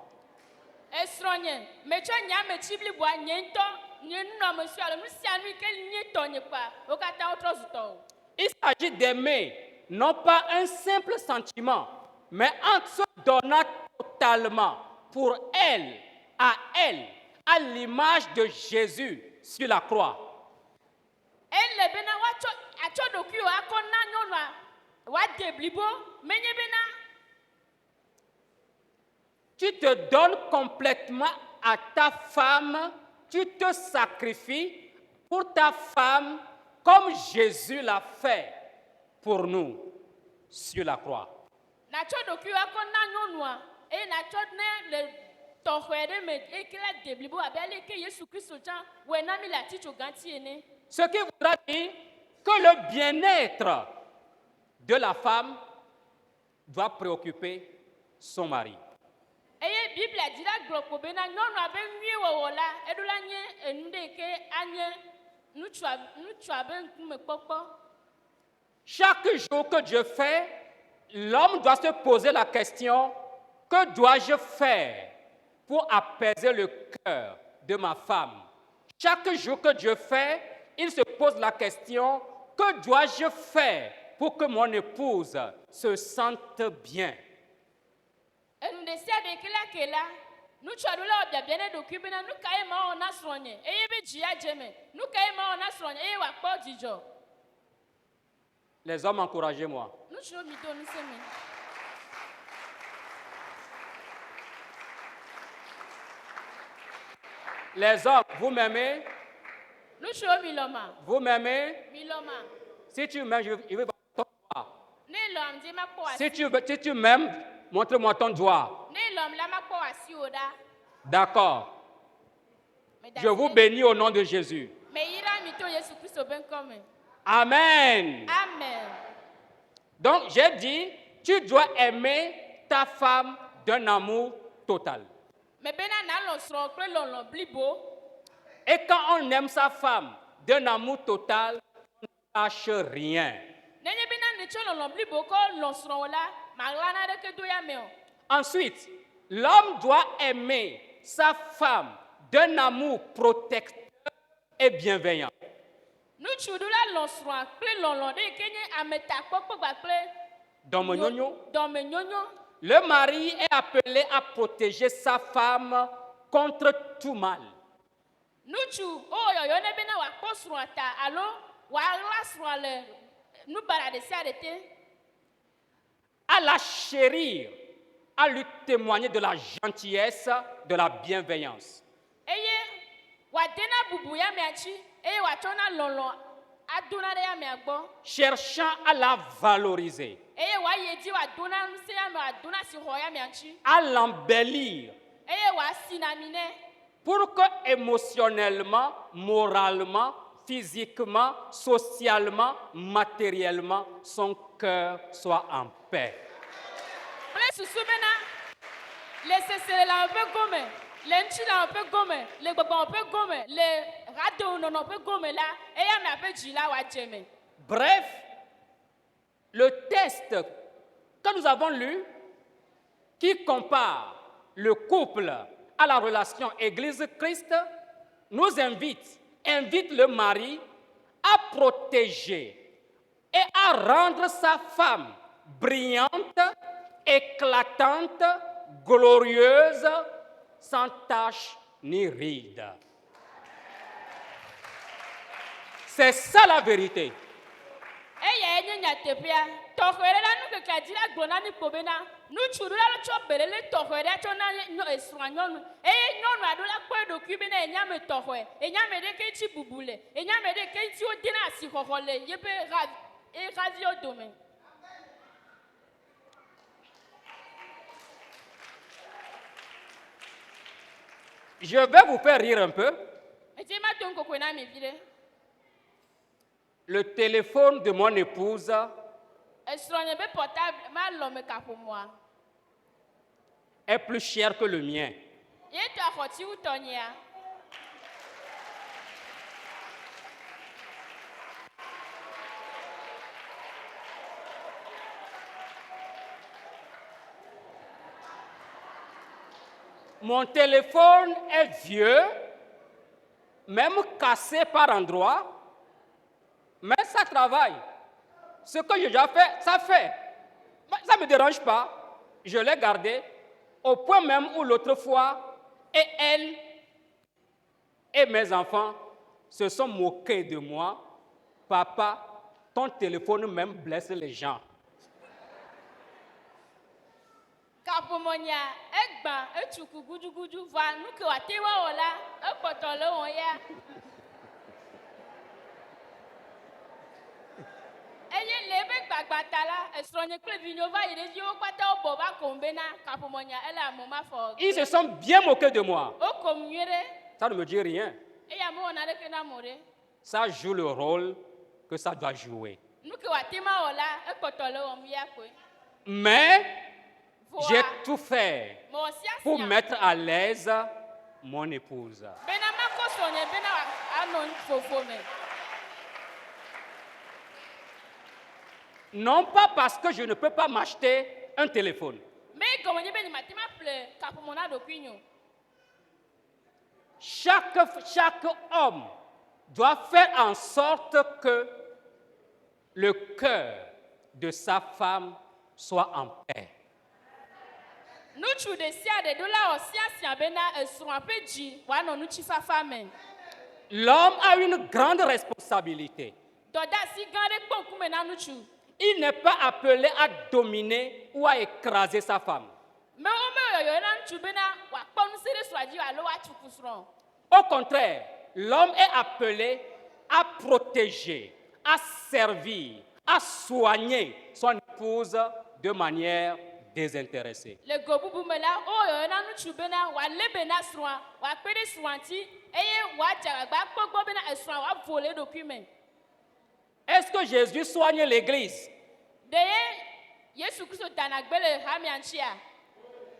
Esrɔ̃nye, metsɔ nye ametsi bliboa nye ŋutɔ, nye nunɔamesua le nu sia nu yi ke nye tɔnye kpa, wo katã wotrɔ zu tɔwo. Il s'agit d'aimer, non pas un simple sentiment, mais en se donnant totalement pour elle, à l'image de Jésus sur la croix. Ele bena atsɔ ɖokuiwo akɔ na nyɔnua woade blibo, menye bena Tu te donnes complètement à ta femme, tu te sacrifies pour ta femme comme Jésus l'a fait pour nous sur la croix. natsɔ ɖokuiwo akɔ na nyɔnua eye natsɔ ne le tɔxɔe ɖe me eye ke la de blibo abe ale ke Yesu Kristo tsã wɔe na mi le atitsoga ŋuti ene. Ce qui voudra dire que le bien-être de la femme doit préoccuper son mari. Eye Biblia dzi la gblɔ kpo bena nyɔnua be nyuiwɔwɔ la eɖo la nye enu ɖe yi ke anye nutsua be ŋkume kpɔkpɔ. Chaque jour que Dieu fait, l'homme doit se poser la question, que dois-je faire pour apaiser le cœur de ma femme? Chaque jour que Dieu fait, il se pose la question, que dois-je faire pour que mon épouse se sente bien? Enu ɖe sia ɖe ke la ke la, nutsua ɖo la wɔ biabia ne ɖokui bena nu ka ye ma wɔ na srɔ̃nye eye be dzi adze me, nu ka ye ma wɔ na srɔ̃nye eye wòakpɔ dzidzɔ. Les hommes, encouragez-moi. Nutsuwo mi do ŋusẽ me. Les hommes, vous m'aimez? Nutsuwo mi lɔma, Vous m'aimez? mi lɔma. Si tu m'aimes, je vais voir ton doigt. Ne lɔm dzi makpɔ Si asi. tu m'aimes, montre-moi ton doigt. Ne lɔm la makpɔ asiwo ɖa. D'accord. Je vous bénis au nom de Jésus. Me yra mi to Yesu Kristo be ŋkɔ me. Amen. Amen. Donc, j'ai dit, tu dois aimer ta femme d'un amour total. Me bena nalɔ srɔ̃ kple lɔlɔ blibo. Et quand on aime sa femme d'un amour total, on ne lâche rien. Nenye bena netsɔ lɔlɔ blibo kɔ lɔ srɔ̃wò la, maɣla na ɖeke do ya me o. Ensuite, l'homme doit aimer sa femme d'un amour protecteur et bienveillant. Nutsu ɖo la lɔ srɔ̃a kple lɔlɔ ɖe yi ke nye ametakpɔkpɔ gbakple dɔmenyonyo. Le mari est appelé à protéger sa femme contre tout mal. Nutsu o yɔyɔ ne bena wòakpɔ srɔ̃a ta alo wòaɣla srɔ̃a le nubara ɖe sia ɖe te. À la chérir, à lui témoigner de la gentillesse, de la bienveillance. Eye wòade na bubu ya mea tsi eye wòatsɔ na lɔlɔ ado na ɖe ya mea gbɔ. Cherchant à la valoriser, Eye wòayi edzi wòado na ŋusẽ ya me wòado na si xɔ ya mea tsi. à l'embellir, Eye wòasi na mi nɛ. pour que émotionnellement, moralement, physiquement, socialement, matériellement, son cœur soit en paix. Kple susu bena le sesele la ƒe gome, le ŋtsi la ƒe gome, le gbɔgbɔ ƒe gome, le hadenɔnɔ ƒe gome la, eya mea ƒe dzi la wòadze me. Bref, le texte que nous avons lu, qui compare le couple à la relation Église-Christ, nous invite le mari à protéger et à rendre sa femme brillante, éclatante, glorieuse, sans tache ni ride. C'est ça la vérité. Eya enye nyateƒea, tɔxɔe ɖe la nu kekea dzi la gblɔ na mi kpo bena nutsu ɖo la tsɔ belele tɔxɔe ɖe tsɔ na esrɔ̃a nyɔnu eye nyɔnua ɖo la kpɔ eɖokui bena enyame tɔxɔe, enyame ɖe ke ŋuti bubu le, enyame ɖe ke ŋuti wodena asixɔxɔ le yebe haviwo dome. Je vais vous faire rire un peu. Eti ma to nkoko na mi vile. Le téléphone de mon épouse Esronye be portable ma lo me ka pour moi. est plus cher que le mien. Ye to akoti utonya. Mon téléphone est vieux, même cassé par endroits, mais ça travaille. Ce que j'ai déjà fait, ça fait. Ça ne me dérange pas. Je l'ai gardé au point même où l'autre fois, et elle et mes enfants se sont moqués de moi. Papa, ton téléphone même blesse les gens. Kapomonya egba etuku gudugudu va nuke wa tewa wala ekpoto le won ya. Eye lebe gbagbata la esronye kle vinyo va ire di o pata o bo ba kombe na kapomonya ele amoma fo. Ils se sont bien moqués de moi. O kom nyere Ça ne me dit rien. e ya mo na le kena more. Ça joue le rôle que ça doit jouer. Nuke wa tema wala ekpoto le won ya ko. Mais j'ai tout fait Mo sia pour sia. mettre à l'aise mon épouse. Bena mako sonye bena anon fofo me. Non pas parce que je ne peux pas m'acheter un téléphone. Me gomonye beni matima ple kapomona do kwinyo. Chaque homme doit faire en sorte que le cœur de sa femme soit en paix. Nuchu de sia de dola o sia bena esron apeji wa no nuchi fafa men. L'homme a une grande responsabilité. Doda si gande kpoku me na nuchu. Il n'est pas appelé à dominer ou à écraser sa femme. Me o me yo na nuchu bena wa kponu sere swaji wa lo wa chuku sron. Au contraire, l'homme est appelé à protéger, à servir, à soigner son épouse de manière désintéressée. Le gobubu me la o yo na nuchu bena wa lebe na sron wa pere swanti eye wa jagba gbogbo bena esron wa voler document. Est-ce que Jésus soigne l'église? Deye Yesu Kristo danagbele hamianchia.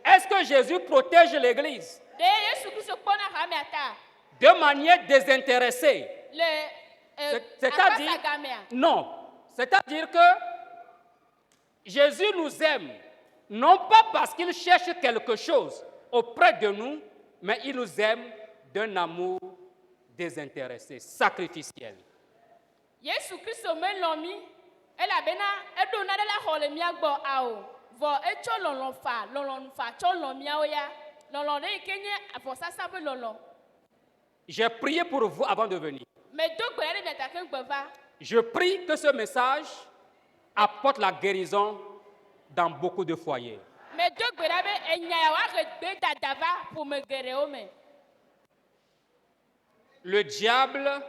Est-ce que Jésus protège l'église? Deye Yesu Kristo kpona hamiata. De manière désintéressée? Le C'est-à-dire, non. C'est-à-dire que Jésus nous aime, non pas parce qu'il cherche quelque chose auprès de nous, mais il nous aime d'un amour désintéressé, sacrificiel. Yesu Kristo me lomi ela bena edo na de la hole miagbo ao vo echo lolon fa cho lon miao ya lolon de kenye afosa sabe lolon. J'ai prié pour vous avant de venir. Me do gbere de meta gbeva. Je prie que ce message apporte la guérison dans beaucoup de foyers. Me do gbere be enya ya wa gbe dadava pour me guérir o me. Le diable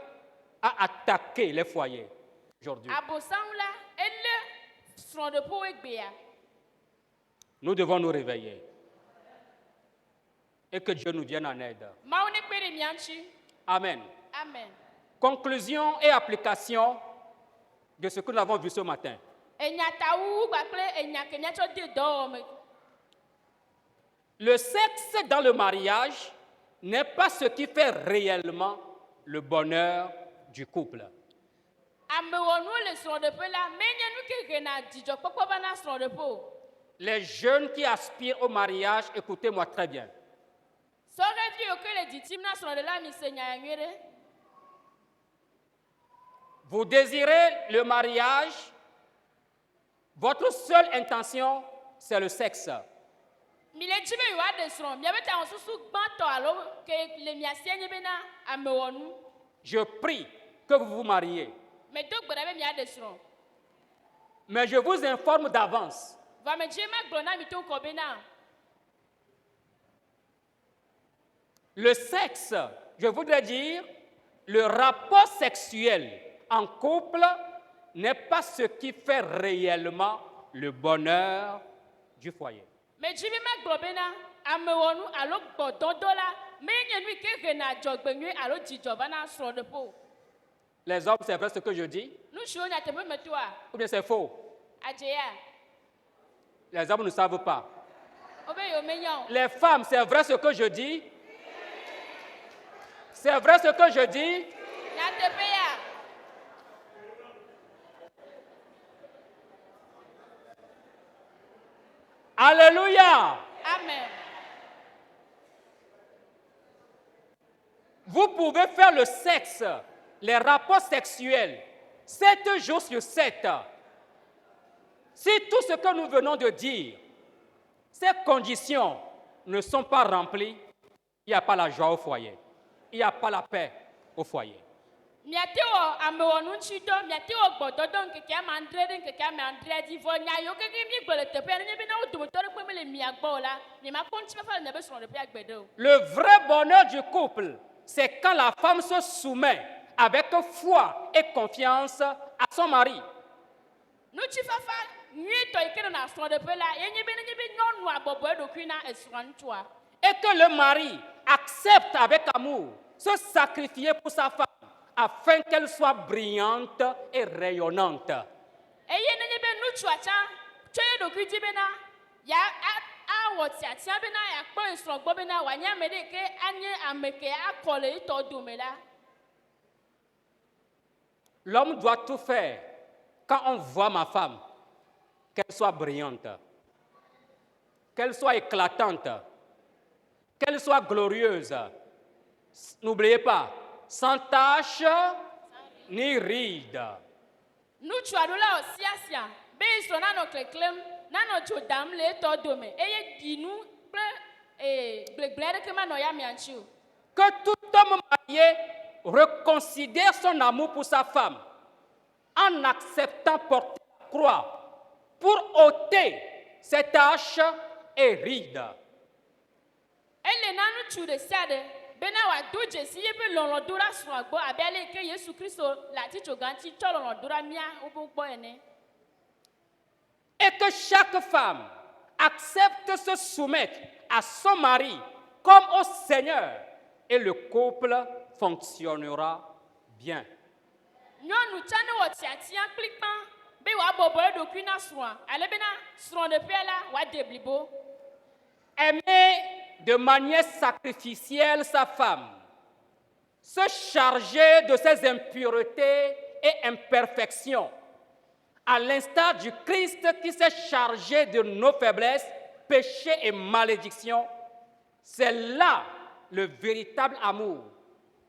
a attaqué les foyers aujourd'hui. Abosam la ele sron de po egbe ya. Nous devons nous réveiller et que Dieu nous vienne en aide. Ma one pere mianchi. Amen. Amen. Conclusion et application de ce que nous avons vu ce matin. Enya tawu gba kle enya kenya cho de do me. Le sexe dans le mariage n'est pas ce qui fait réellement le bonheur du couple. Amewonu le sron de pe la menye nu ke na dijo popo bana sron de po. Les jeunes qui aspirent au mariage, écoutez-moi très bien. Sore di o ke le ditim na sron de la mi senya nwere. Vous désirez le mariage, votre seule intention, c'est le sexe. Mi le jibe yo ade sron, mi abeta on susu gbanto alo ke le mi asienye be na amewonu. Je prie que vous vous mariez. Me do gbere be mi ade sron. Mais je vous informe d'avance, Va me jema glona mi to ko be na. le sexe, je voudrais dire, le rapport sexuel en couple n'est pas ce qui fait réellement le bonheur du foyer. Me jibe ma glo be na amewonu alo gbododo la me nye nu ke rena dzogbenyu alo dzidzɔ va na srɔ̃ de po. Les hommes, c'est vrai ce que je dis? Nutsuwo nya teƒe me toa. Ou bien c'est faux? Adzeya. Les hommes ne savent pas. Obe yo me nya o. Les femmes, c'est vrai ce que je dis? C'est vrai ce que je dis? Nya teƒe ya. Alléluia! Amen. Vous pouvez faire le sexe, les rapports sexuels, 7 jours sur 7. Si tout ce que nous venons de dire, ces conditions ne sont pas remplies, il n'y a pas la joie au foyer. Il n'y a pas la paix au foyer. Miatewo amewonu ŋutsidɔ, miatewo gbɔdɔdɔ nkeke ame andre ɖe nkeke ame andre dzi vɔ nya yiwo keke mi gblɔ le teƒea nenye be na wo dometɔ ɖe kpe mele mia gbɔ o la, miamakpɔ ŋutifafa le miabe srɔ̃ɖeƒea gbe ɖe o. Le vrai bonheur du couple, c'est quand la femme se soumet avec foi et confiance à son mari. Ŋutifafa nyuitɔ yi ke nɔna srɔ̃ɖeƒe la yenye be nenye be nyɔnua bɔbɔ eɖokui na esrɔ̃a ŋutsua. Et que le mari accepte avec amour se sacrifier pour sa femme afin qu'elle soit brillante et rayonnante. Eye nenye be ŋutsua tsã tso eɖokui dzi bena ya awɔ tiatia bena yakpɔ esrɔ̃ gbɔ bena wòanye ame ɖe ke anye ame ke akɔ le etɔ dome la. L'homme doit tout faire quand on voit ma femme, qu'elle soit brillante, qu'elle soit éclatante, qu'elle soit glorieuse. N'oubliez pas, sans tache ni ride. Ŋutsua ɖo la wò siasia be esrɔ̃ nanɔ keklẽm, nanɔ dzo dam le etɔ dome eye ɖinu kple gblegblẽ aɖeke manɔ ya mia ŋuti o. Que tout homme marié reconsidère son amour pour sa femme en acceptant porter la croix pour ôter ses taches et rides. Ele na ŋutsu ɖe sia ɖe bena wòado dzesi yeƒe lɔlɔ̃ do ɖa srɔ̃a gbɔ abe ale ke Yesu Kristo le atitsoga ŋuti tsɔ lɔlɔ̃ do ɖa mía woƒe gbɔ ene. Et que chaque femme accepte de se soumettre à son mari comme au Seigneur et le couple fonctionnera bien. Nyɔnu tsã ne wɔ tiatia kplikpã be wòabɔbɔ eɖokui na srɔ̃a ale bena srɔ̃ɖeƒea la wòade blibo. Aimer de manière sacrificielle sa femme, se charger de ses impuretés et imperfections, à l'instar du Christ qui s'est chargé de nos faiblesses, péchés et malédictions. C'est là le véritable amour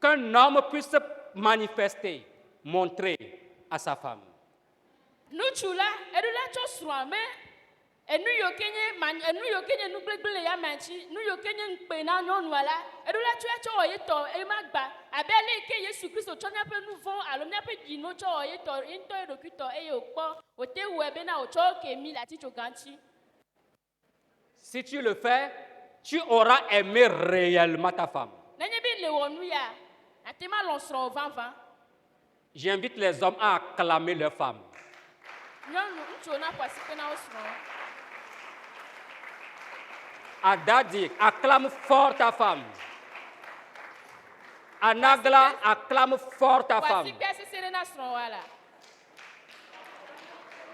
qu'un homme puisse manifester, montrer à sa femme. Ŋutsu la eɖo la tsɔ srɔ̃a me enu yiwo ke nye nu gbegblẽ le ya mea ŋuti, nu yiwo ke nye ŋukpe na nyɔnua la, eɖo la tsɔ ya tsɔ wɔ yetɔ ema gba abe ale ke Yesu Kristo tsɔ míaƒe nu vɔ̃ alo míaƒe dzinu tsɔ wɔ yetɔ ŋutɔ eɖokui tɔ eye wòkpɔ wòte wɔe bena wòtsɔ ke mi le atitsoga ŋuti. Si tu le fais, tu auras aimé réellement ta femme. Nenye be le wɔ nu ya, ate ma lɔ̃ srɔ̃ vavã. J'invite les hommes à acclamer leurs femmes. Nyɔnu ŋutsuwo na ƒo asikpe na wo srɔ̃wo. Adadi, acclame fort ta femme. Anagla, acclame fort ta Ƒo femme. asikpe sese ɖe na srɔ̃woa la.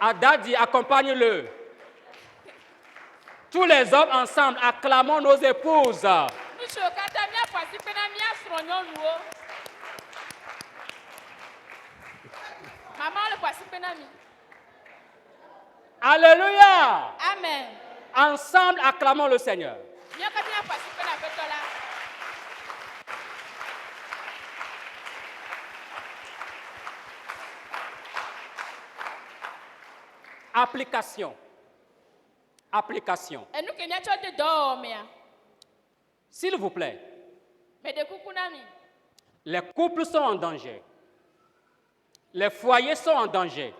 Adadi, accompagne-le. Tous les hommes ensemble, acclamons nos épouses. Ŋutsuwo katã míaƒo asikpe na mía srɔ̃nyɔnuwo. Mamawo le ƒo asikpe na mi. Alléluia. Amen. Ensemble, acclamons le Seigneur. Míawo katã míaƒo asikpe na Aƒetɔ la. Application. Application. Enu ke míatsɔ de dɔwɔwɔ mea, S'il vous plaît, meɖe kuku na mi. les couples sont en danger. Les foyers sont en danger.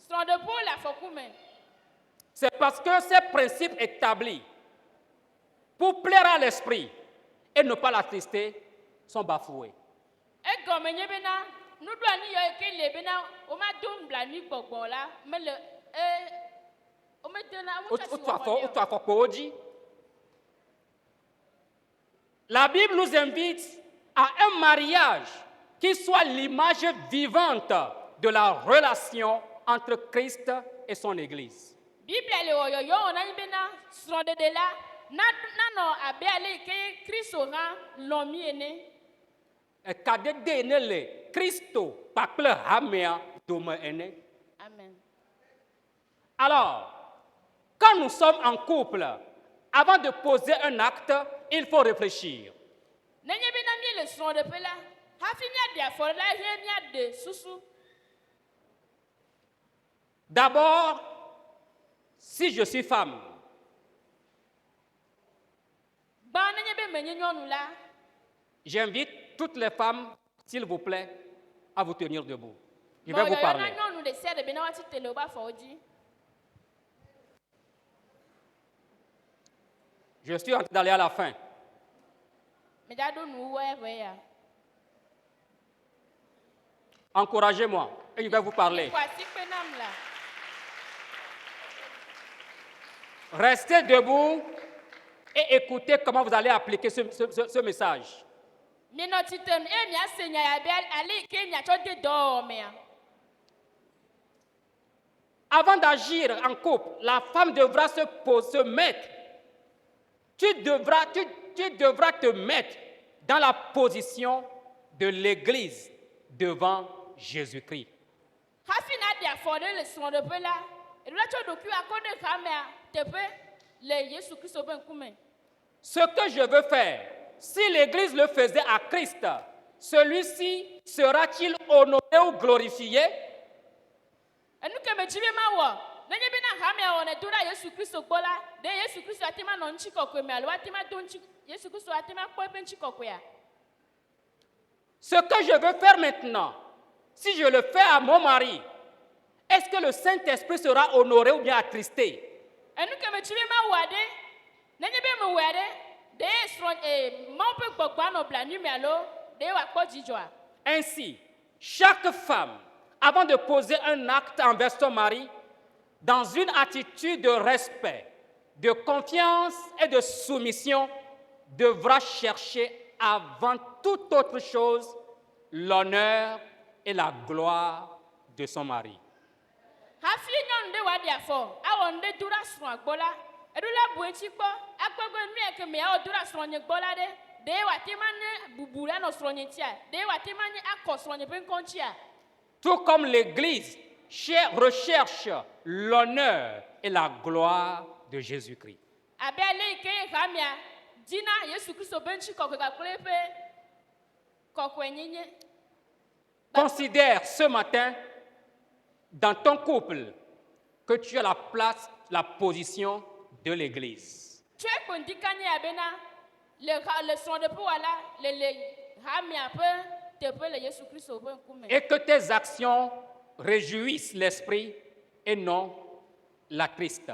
Srɔ̃ɖeƒewo le afɔku me. C'est parce que ces principes établis pour plaire à l'esprit et ne pas l'attrister sont bafoués. Egɔme nye bena nuɖoanui yiwo ke le bena womado nublanui gbɔgbɔ la mele womedena Ou tu as fort, ou tu as fort pour dire. La Bible nous invite à un mariage qui soit l'image vivante de la relation entre Christ et son Église. Bible le oyoyo ona ibena srɔ̃ɖeɖe la nanɔ abe ale yi ke Kristo hã lɔmi ene. Kadede ne le Kristo kpakple hamea dome ene. Amen. Alors, quand nous sommes en couple, avant de poser un acte, il faut réfléchir. Nenye bena mi le srɔ̃ɖeƒe la, hafi miaɖe afɔ la hie miaɖe susu. D'abord, si je suis femme, Gbã nenye be menye nyɔnu la, j'invite toutes les femmes, s'il vous plaît, à vous tenir debout. Je vais gbɔ vous yɔyɔ na parler. nyɔnu ɖe sia ɖe bena woatsi te le woƒe afɔwo dzi. Je suis en train d'aller à la fin. Meɖaɖo nuwɔe ʋe ya. Encouragez-moi et je vais vous parler. Xɔ asikpe nam la. Restez debout et écoutez comment vous allez appliquer ce message. Mienɔ tsitre nu eye miase nya ya be ale yi ke miatsɔ de dɔwɔmea. Avant d'agir en couple, la femme devra se mettre. Tu devras te mettre dans la position de l'Église devant Jésus-Christ. Hafi naɖe afɔ ɖe le srɔ̃ɖeƒe la, eɖola tsɔ ɖokui akɔ ɖe xamea teƒe le Yesu Kristo ƒe ŋkume. Ce que je veux faire, si l'Église le faisait à Christ, celui-ci sera-t-il honoré ou glorifié? Enu ke metsi be mawɔ, nenye bena hamea wɔnɛ do ɖa Yesu Kristo gbɔ la, ɖe Yesu Kristo ate ma nɔ ŋutsi kɔkɔe me alo ate ma do ŋutsi Yesu Kristo ate ma kpɔ eƒe ŋutsi kɔkɔea. Ce que je veux faire maintenant, si je le fais à mon mari, est-ce que le Saint-Esprit sera honoré ou bien attristé? Enu ke metsi be mawɔa ɖe, nenye be mewɔa ɖe, ɖe Mawu ƒe gbɔgbɔ anɔ blanui me alo ɖe wòakpɔ dzidzɔa. Ainsi, chaque femme, avant de poser un acte envers son mari, dans une attitude de respect, de confiance et de soumission, devra chercher avant toute autre chose l'honneur et la gloire de son mari. Hafi nyɔnu ɖe wòaɖe afɔ, awɔ nu ɖe do ɖa srɔ̃a gbɔ la, eɖola bu eŋuti kpɔ, agbɔgbɔ nu ya ke me awɔ do ɖa srɔ̃nye gbɔ la ɖe, ɖe wòate ma nye bubu la nɔ srɔ̃nye ŋutia, ɖe wòate ma nye akɔ srɔ̃nye ƒe ŋkɔ ŋutia. Tout comme l'Église recherche l'honneur et la gloire de Jésus-Christ. Abe ale yi ke hamea dina Yesu Kristo ƒe ŋutsi kɔkɔe kpakple eƒe kɔkɔenyenye. Considère ce matin, dans ton couple, que tu as la place, la position de l'Église. Tso ekpo ŋdi kanye abena le srɔ̃ɖeƒe wala le hamea ƒe teƒe le Yesu Kristo ƒe ŋkume. Et que tes actions réjouissent l'esprit et non l'attriste.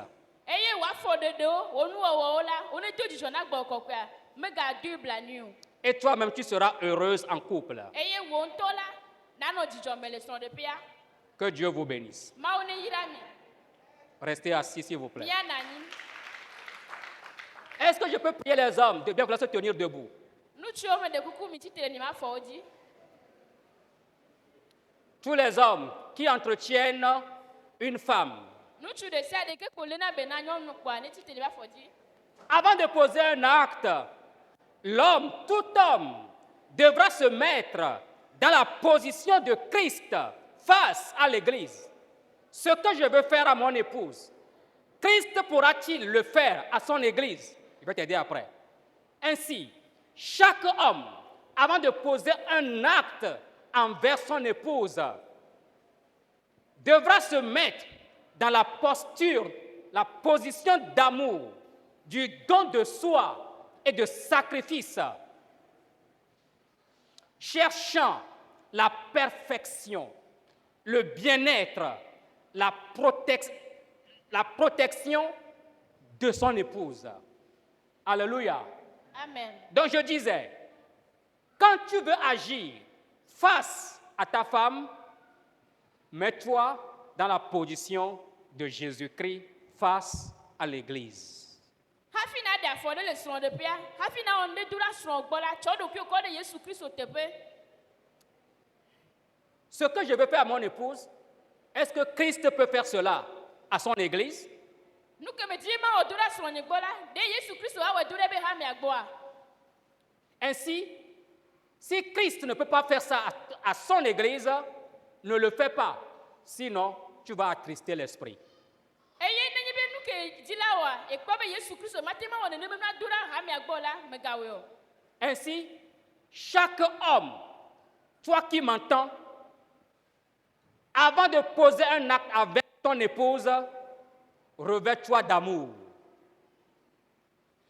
Eye wòafɔ ɖeɖewo wò nuwɔwɔwo la wonedo dzidzɔ na gbɔgbɔ kɔkɔea megadoe blanui o. Et toi-même, tu seras heureuse en couple. Eye wò ŋutɔ la nanɔ dzidzɔ me le srɔ̃ɖeƒea. Que Dieu vous bénisse. Mawu ne yra mi. Restez assis, s'il vous plaît. Mia nanyi. Est-ce que je peux prier les hommes de bien vouloir se tenir debout? Nutsuwo me ɖe kuku mi tsitre ni ma afɔwo dzi. Tous les hommes qui entretiennent une femme, Nutsu ɖe sia ɖe ke ko lena be na nyɔnu kpoa ne tsitre ni ma afɔ dzi. avant de poser un acte, l'homme, tout homme, devra se mettre dans la position de Christ face à l'Église. Ce que je veux faire à mon épouse, Christ pourra-t-il le faire à son Église? Je vais t'aider après. Ainsi, chaque homme, avant de poser un acte envers son épouse, devra se mettre dans la posture, la position d'amour, du don de soi et de sacrifice, cherchant la perfection, le bien-être, la protection de son épouse. Alléluia. Amen. Donc je disais, quand tu veux agir face à ta femme, mets-toi dans la position de Jésus-Christ face à l'Église. hafi na da fo le sron de pia hafi na on de dura sron gbola cho do ki o ko de Yesu Kristo tepe. Ce que je veux faire à mon épouse, est-ce que Christ peut faire cela à son église? Nu ke me di ma o dura sron ni gbola de Yesu Kristo a we dura be ha mi agboa. Ainsi, si Christ ne peut pas faire ça à son église, ne le fais pas. Sinon, tu vas attrister l'esprit. Eye nenye be nu ke di la wa e ko be Yesu Kristo matema wona ne be na dura ha mi agbola me gawe o. Ainsi, chaque homme, toi qui m'entends, avant de poser un acte avec ton épouse, revêt-toi d'amour.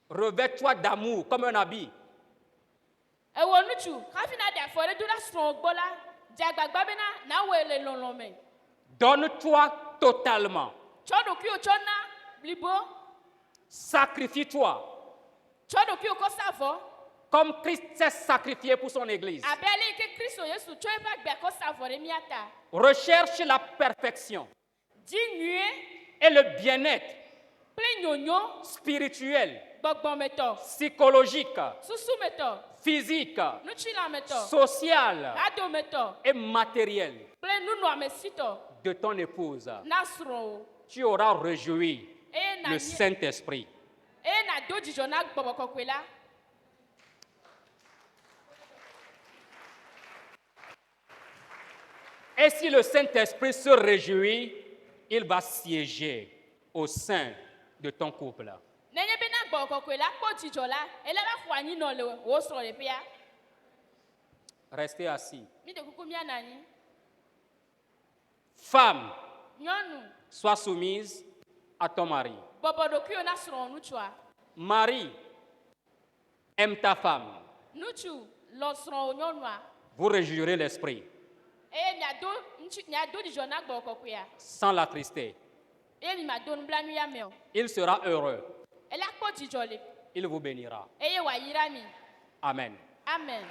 Revêt-toi d'amour comme un habit. E wo nuchu hafi na da fo le dura sron gbola jagbagba be na we le lolome. Donne-toi totalement. Cho do ki o cho na blibo Sacrifie-toi cho do ki o ko savo. comme Christ s'est sacrifié pour son église. Abele ke Kristo Yesu cho e ba gbe ko savo re miata. Recherche la perfection Di nue et le bien-être ple nyonyo spirituel, gbogbo meto psychologique, susu meto physique, nuchila meto social ado meto et matériel ple nunu amesito de ton épouse. nasro Tu auras réjoui e na le Saint-Esprit. e na do jijo na gbogbo kokwela. Et si le Saint-Esprit se réjouit, il va siéger au sein de ton couple. Nenye be na gbogbo kokwela ko jijo la ele ba fu anyi no le wo so le pia Restez assis. mi de kuku mi anani Femme, nyonu sois soumise à ton mari. bobo do ki o na sro nuchwa Mari, aime ta femme. nuchu lo sro nyonwa Vous réjouirez l'esprit e nya do jijo na gbogbo kokwea sans l'attrister. e mi ma do nblanu ya me o Il sera heureux. ele ko jijo le Il vous bénira. e ye wa yira mi. Amen. Amen.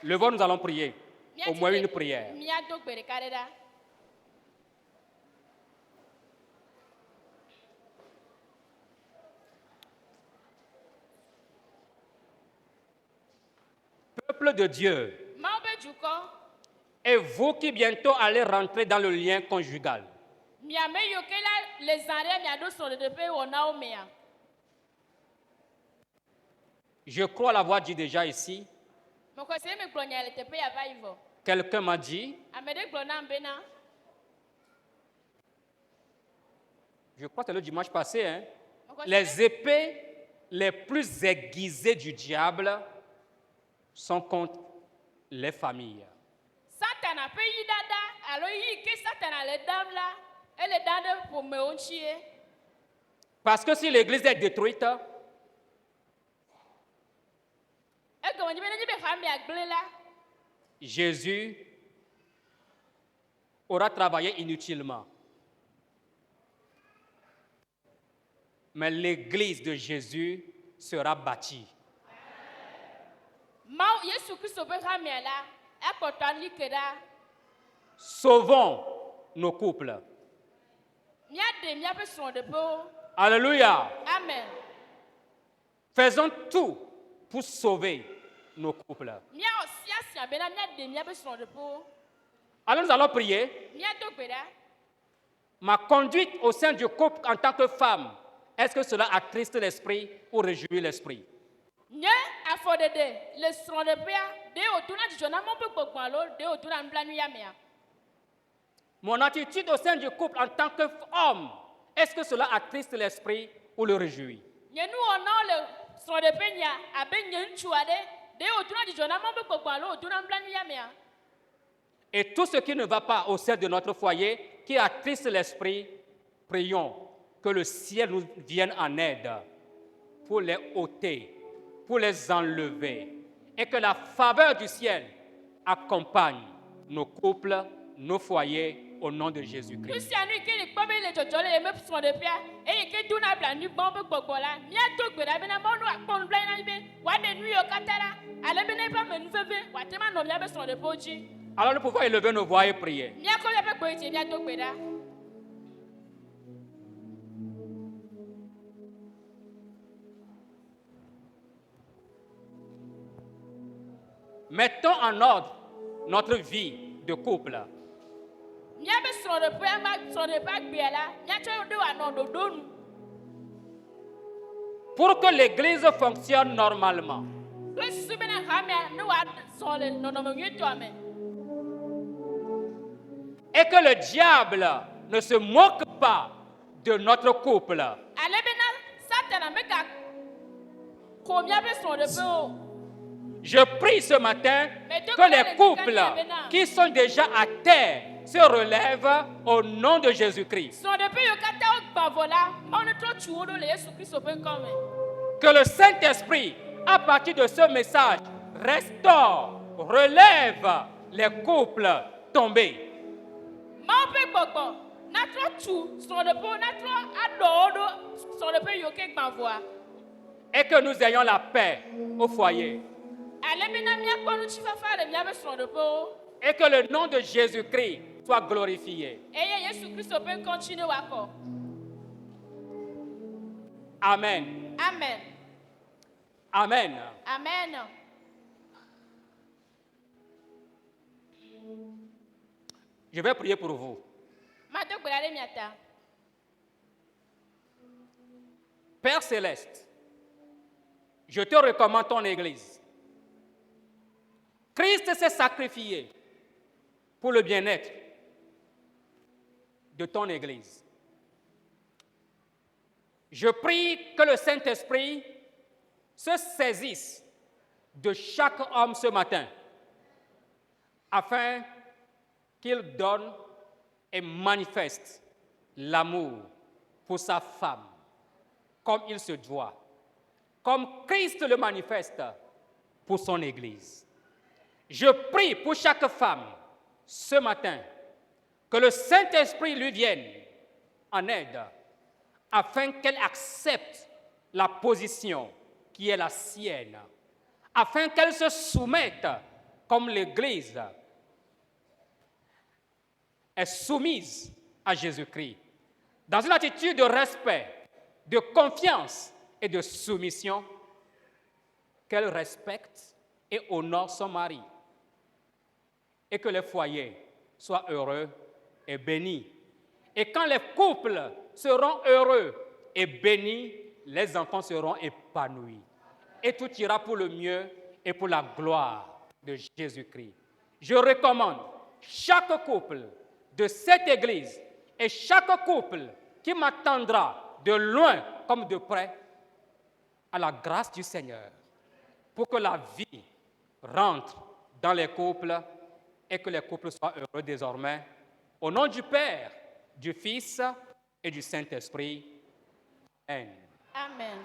Levons, nous allons prier. Au moins une prière. Mia do gbere kareda. Peuple de Dieu, Ma obe juko et vous qui bientôt allez rentrer dans le lien conjugal, mia me yo kela les arrêts mia do so de pe wona o mea. je crois l'avoir dit déjà ici. Mo ko se me glonya le te pe ya va ivo. Quelqu'un m'a dit, Amede glona mbena. je crois que c'est le dimanche passé, hein, Mo ko se les épées les plus aiguisées du diable sont contre les familles. Satana pe yi dada alo yi ke Satana le dam la ele dade pour me onchie. Parce que si l'église est détruite, E go nyi be nyi be family agble la. Jésus aura travaillé inutilement. Mais l'église de Jésus sera bâtie. Ma Yesu Kristo be family la e ko tan likeda. Sauvons nos couples. Mia de mia pe so de po. Alléluia. Amen. Faisons tout pour sauver nos couples. Mia sia bena mia de mia pe so de po. Alors nous allons prier. Mia do gbeda. Ma conduite au sein du couple en tant que femme, est-ce que cela attriste l'esprit ou réjouit l'esprit? Nye afodede le so de pia de otuna dijona mo pe gbogbo alo de otuna nblanu ya mea. Mon attitude au sein du couple en tant qu'homme, est-ce que cela attriste l'esprit ou le réjouit? Nye nu ona le so de pe nya abe nye nchu ade de otuna dijona mo pe gbogbo alo otuna nblanu ya mea. Et tout ce qui ne va pas au sein de notre foyer, qui attriste l'esprit, prions que le ciel nous vienne en aide pour les ôter, pour les enlever, et que la faveur du ciel accompagne nos couples, nos foyers au nom de Jésus-Christ. Christianu qui est comme les jojole et me sont de pierre et qui tout n'a pas nu bombe bobola. Mia to gbera bena mo no akpon bla na be wa de nu yo katara. Ale bena pa me nu feve wa tema no mia be sont de poji. Alors nous pouvons élever nos voix et prier. Mia ko ya pe gbe mia to gbera. Mettons en ordre notre vie de couple. Mia be sont de pierre ma sont de pas gbela. Mia to do wa no do donu. Pour que l'église fonctionne normalement. Christ bena hamia no wa sont le no no me to ame. Et que le diable ne se moque pas de notre couple. Ale bena Satan me ka ko mia be sont de peu. Je prie ce matin que les couples qui sont déjà à terre se relèvent au nom de Jésus-Christ. Que le Saint-Esprit, à partir de ce message, restaure, relève les couples tombés. Et que nous ayons la paix au foyer. Et que le nom de Jésus-Christ soit glorifié. Amen. Amen. Amen. Amen. Je vais prier pour vous. Père Céleste, je te recommande ton Église. Christ s'est sacrifié pour le bien-être de ton Église. Je prie que le Saint-Esprit se saisisse de chaque homme ce matin afin qu'il donne et manifeste l'amour pour sa femme comme il se doit, comme Christ le manifeste pour son Église. Je prie pour chaque femme ce matin que le Saint-Esprit lui vienne en aide afin qu'elle accepte la position qui est la sienne, afin qu'elle se soumette comme l'Église est soumise à Jésus-Christ, dans une attitude de respect, de confiance et de soumission, qu'elle respecte et honore son mari, et que les foyers soient heureux et bénis. Et quand les couples seront heureux et bénis, les enfants seront épanouis. Et tout ira pour le mieux et pour la gloire de Jésus-Christ. Je recommande chaque couple de cette Église et chaque couple qui m'attendra de loin comme de près à la grâce du Seigneur pour que la vie rentre dans les couples et que les couples soient heureux désormais. Au nom du Père, du Fils et du Saint-Esprit. Amen. Amen.